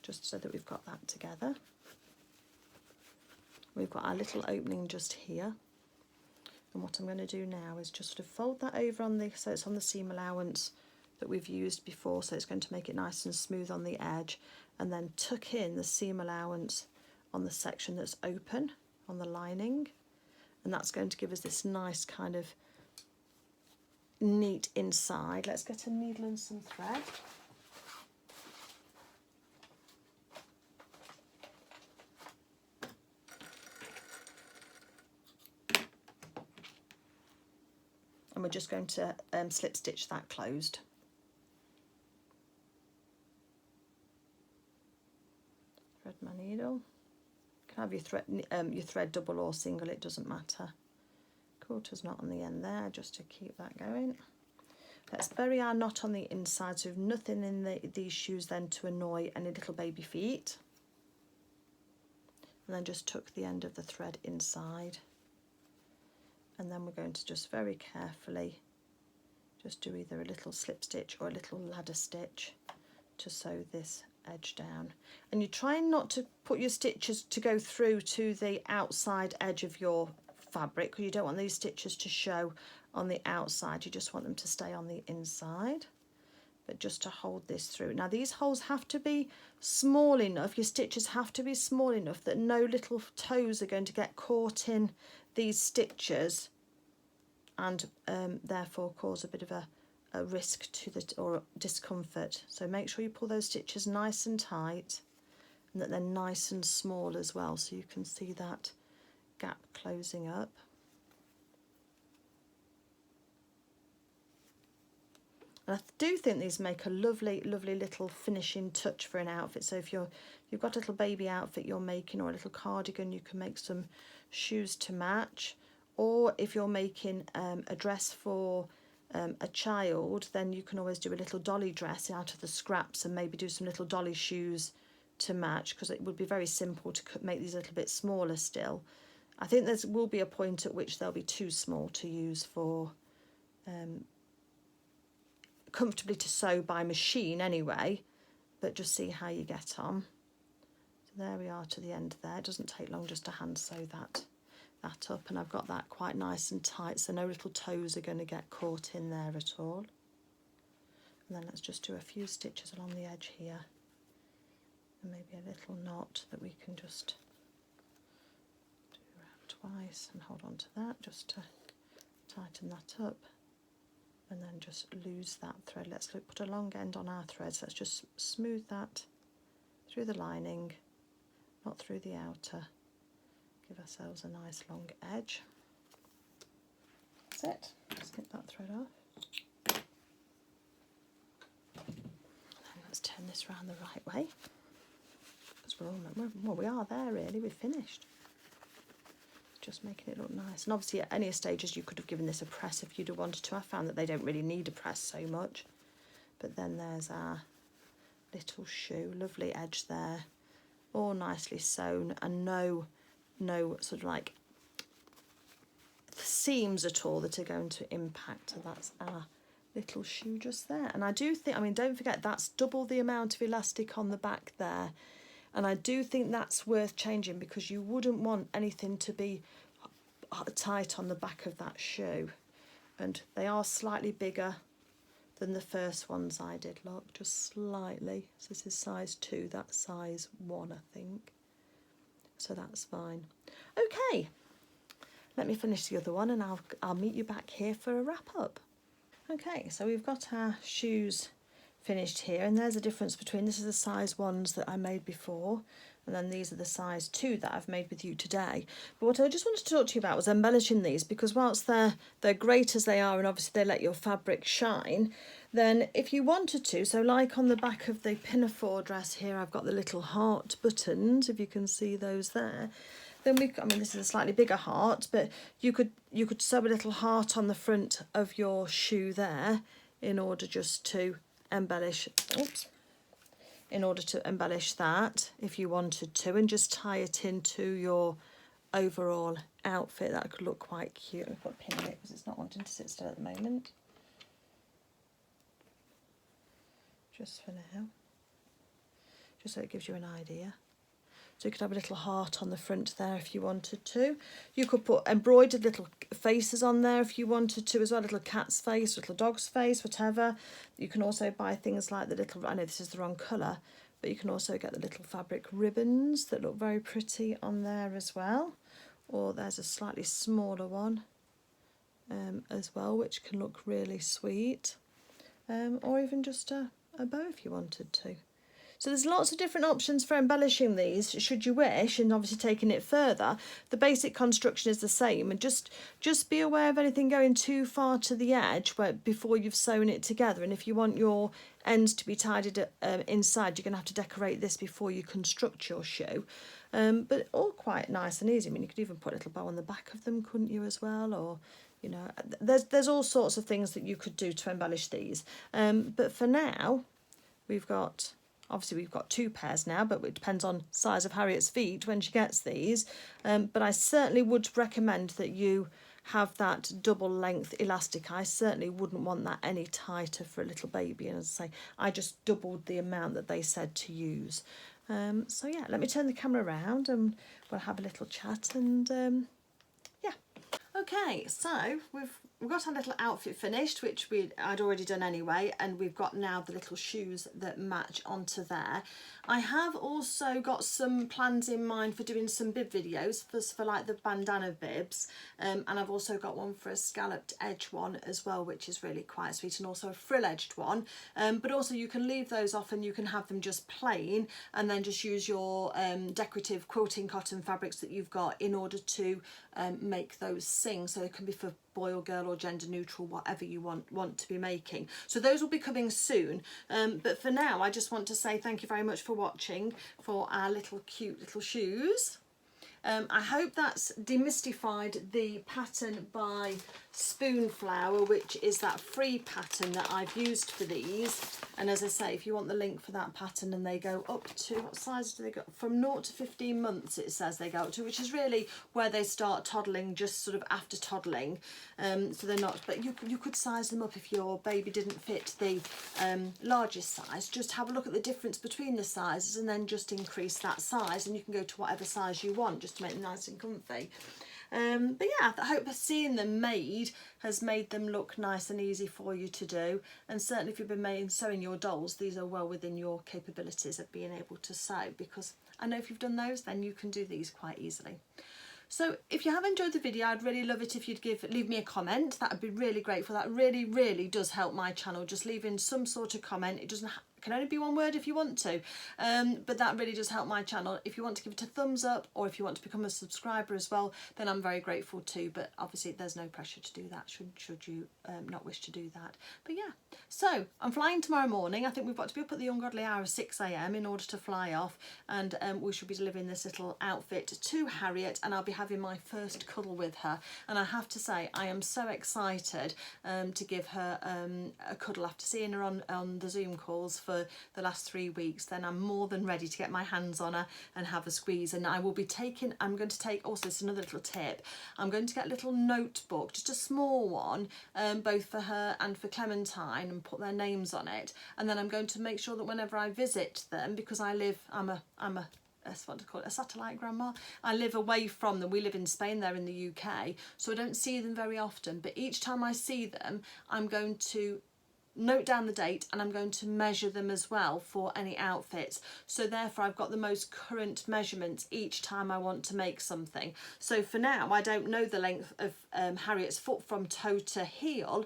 just so that we've got that together. We've got our little opening just here. And what I'm going to do now is just sort of fold that over on the, so it's on the seam allowance that we've used before, so it's going to make it nice and smooth on the edge, and then tuck in the seam allowance on the section that's open on the lining. And that's going to give us this nice kind of neat inside. Let's get a needle and some thread. And we're just going to slip stitch that closed. Thread my needle. You can have your thread double or single, it doesn't matter. Quarter's not on the end there, just to keep that going. Let's bury our knot on the inside, so we've nothing in these shoes then to annoy any little baby feet. And then just tuck the end of the thread inside. And then we're going to just very carefully just do either a little slip stitch or a little ladder stitch to sew this edge down. And you're trying not to put your stitches to go through to the outside edge of your fabric, because you don't want these stitches to show on the outside, you just want them to stay on the inside, but just to hold this through. Now these holes have to be small enough, your stitches have to be small enough that no little toes are going to get caught in these stitches and therefore cause a bit of a risk to the, or discomfort. So make sure you pull those stitches nice and tight and that they're nice and small as well, so you can see that gap closing up. And I do think these make a lovely, lovely little finishing touch for an outfit. So if you've got a little baby outfit you're making, or a little cardigan, you can make some shoes to match. Or if you're making a dress for a child, then you can always do a little dolly dress out of the scraps and maybe do some little dolly shoes to match, because it would be very simple to make these a little bit smaller still. I think there will be a point at which they'll be too small to use for comfortably to sew by machine anyway, but just see how you get on. So there we are to the end there. It doesn't take long just to hand sew that up, and I've got that quite nice and tight, so no little toes are going to get caught in there at all. And then let's just do a few stitches along the edge here, and maybe a little knot that we can just do around twice and hold on to that just to tighten that up. And then just lose that thread. Let's put a long end on our threads. Let's just smooth that through the lining, not through the outer. Give ourselves a nice long edge. That's it. Snip that thread off. And then let's turn this round the right way, because we are there really. We've finished. Just making it look nice. And obviously at any stages you could have given this a press if you'd have wanted to. I found that they don't really need a press so much. But then there's our little shoe, lovely edge there, all nicely sewn, and no sort of like seams at all that are going to impact. So that's our little shoe just there. And I do think, I mean, don't forget that's double the amount of elastic on the back there. And I do think that's worth changing, because you wouldn't want anything to be tight on the back of that shoe. And they are slightly bigger than the first ones I did, look, just slightly. So this is size 2, that's size 1, I think. So that's fine. Okay, let me finish the other one and I'll meet you back here for a wrap up. Okay, so we've got our shoes finished here, and there's a difference between, this is the size 1s that I made before, and then these are the size 2 that I've made with you today. But what I just wanted to talk to you about was embellishing these, because whilst they're great as they are, and obviously they let your fabric shine, then if you wanted to, so like on the back of the pinafore dress here, I've got the little heart buttons, if you can see those there. Then I mean, this is a slightly bigger heart, but you could sew a little heart on the front of your shoe there in order just to embellish, in order to embellish that if you wanted to, and just tie it into your overall outfit. That could look quite cute. I've got a pin in it because it's not wanting to sit still at the moment. Just for now, just so it gives you an idea. So you could have a little heart on the front there if you wanted to. You could put embroidered little faces on there if you wanted to as well, a little cat's face, little dog's face, whatever. You can also buy things like the little, I know this is the wrong colour, but you can also get the little fabric ribbons that look very pretty on there as well. Or there's a slightly smaller one as well, which can look really sweet. Or even just a bow if you wanted to. So there's lots of different options for embellishing these, should you wish, and obviously taking it further. The basic construction is the same, and just be aware of anything going too far to the edge before you've sewn it together. And if you want your ends to be tidied inside, you're going to have to decorate this before you construct your shoe. But all quite nice and easy. I mean, you could even put a little bow on the back of them, couldn't you, as well? Or, you know, there's all sorts of things that you could do to embellish these. But for now, we've got 2 pairs now, but it depends on size of Harriet's feet when she gets these. But I certainly would recommend that you have that double length elastic. I certainly wouldn't want that any tighter for a little baby. And as I say, I just doubled the amount that they said to use. So yeah, let me turn the camera around and we'll have a little chat and yeah. Okay, so we've got our little outfit finished, which I'd already done anyway, and we've got now the little shoes that match onto there. I have also got some plans in mind for doing some bib videos for like the bandana bibs, and I've also got one for a scalloped edge one as well, which is really quite sweet, and also a frill edged one. But also you can leave those off and you can have them just plain, and then just use your decorative quilting cotton fabrics that you've got in order to make those sing. So it can be for boy or girl or gender neutral, whatever you want to be making. So those will be coming soon, but for now I just want to say thank you very much for watching for our little cute little shoes. I hope that's demystified the pattern by Spoonflower, which is that free pattern that I've used for these. And as I say, if you want the link for that pattern, and they go up to, what size do they go? From 0 to 15 months it says they go up to, which is really where they start toddling, just sort of after toddling. So they're not, but you could size them up if your baby didn't fit the largest size. Just have a look at the difference between the sizes and then just increase that size, and you can go to whatever size you want just to make them nice and comfy. But yeah, I hope seeing them made has made them look nice and easy for you to do, and certainly if you've been sewing your dolls, these are well within your capabilities of being able to sew, because I know if you've done those, then you can do these quite easily. So if you have enjoyed the video, I'd really love it if you'd leave me a comment. That would be really grateful. That really does help my channel, just leaving some sort of comment. It can only be one word if you want to, but that really does help my channel. If you want to give it a thumbs up, or if you want to become a subscriber as well, then I'm very grateful too, but obviously there's no pressure to do that should you not wish to do that. But yeah, so I'm flying tomorrow morning. I think we've got to be up at the ungodly hour of 6 AM in order to fly off, and we should be delivering this little outfit to Harriet, and I'll be having my first cuddle with her, and I have to say I am so excited to give her a cuddle after seeing her on the Zoom calls for the last 3 weeks. Then I'm more than ready to get my hands on her and have a squeeze. And I'm going to take, also it's another little tip, I'm going to get a little notebook, just a small one, both for her and for Clementine, and put their names on it. And then I'm going to make sure that whenever I visit them, because I'm what to call it, a satellite grandma. I live away from them. We live in Spain, they're in the UK, so I don't see them very often. But each time I see them, I'm going to note down the date, and I'm going to measure them as well for any outfits, so therefore I've got the most current measurements each time I want to make something. So for now I don't know the length of Harriet's foot from toe to heel,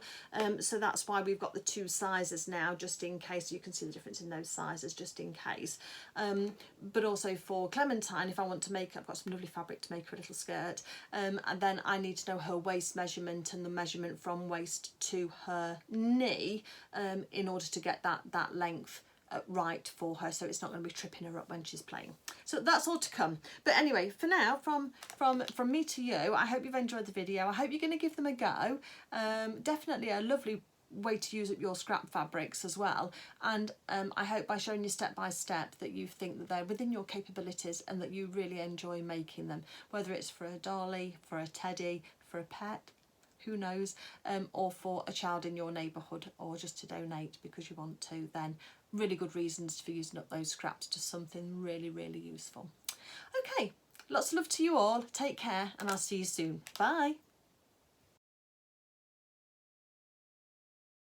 so that's why we've got the 2 sizes now, just in case. You can see the difference in those sizes, just in case. But also for Clementine, if I want to make, I've got some lovely fabric to make her a little skirt, and then I need to know her waist measurement and the measurement from waist to her knee, in order to get that length right for her, so it's not going to be tripping her up when she's playing. So that's all to come. But anyway, for now, from me to you, I hope you've enjoyed the video. I hope you're going to give them a go. Definitely a lovely way to use up your scrap fabrics as well, and I hope by showing you step by step that you think that they're within your capabilities and that you really enjoy making them, whether it's for a dolly, for a teddy, for a pet, who knows, or for a child in your neighbourhood, or just to donate because you want to. Then really good reasons for using up those scraps to something really useful. Okay, lots of love to you all, take care, and I'll see you soon. Bye.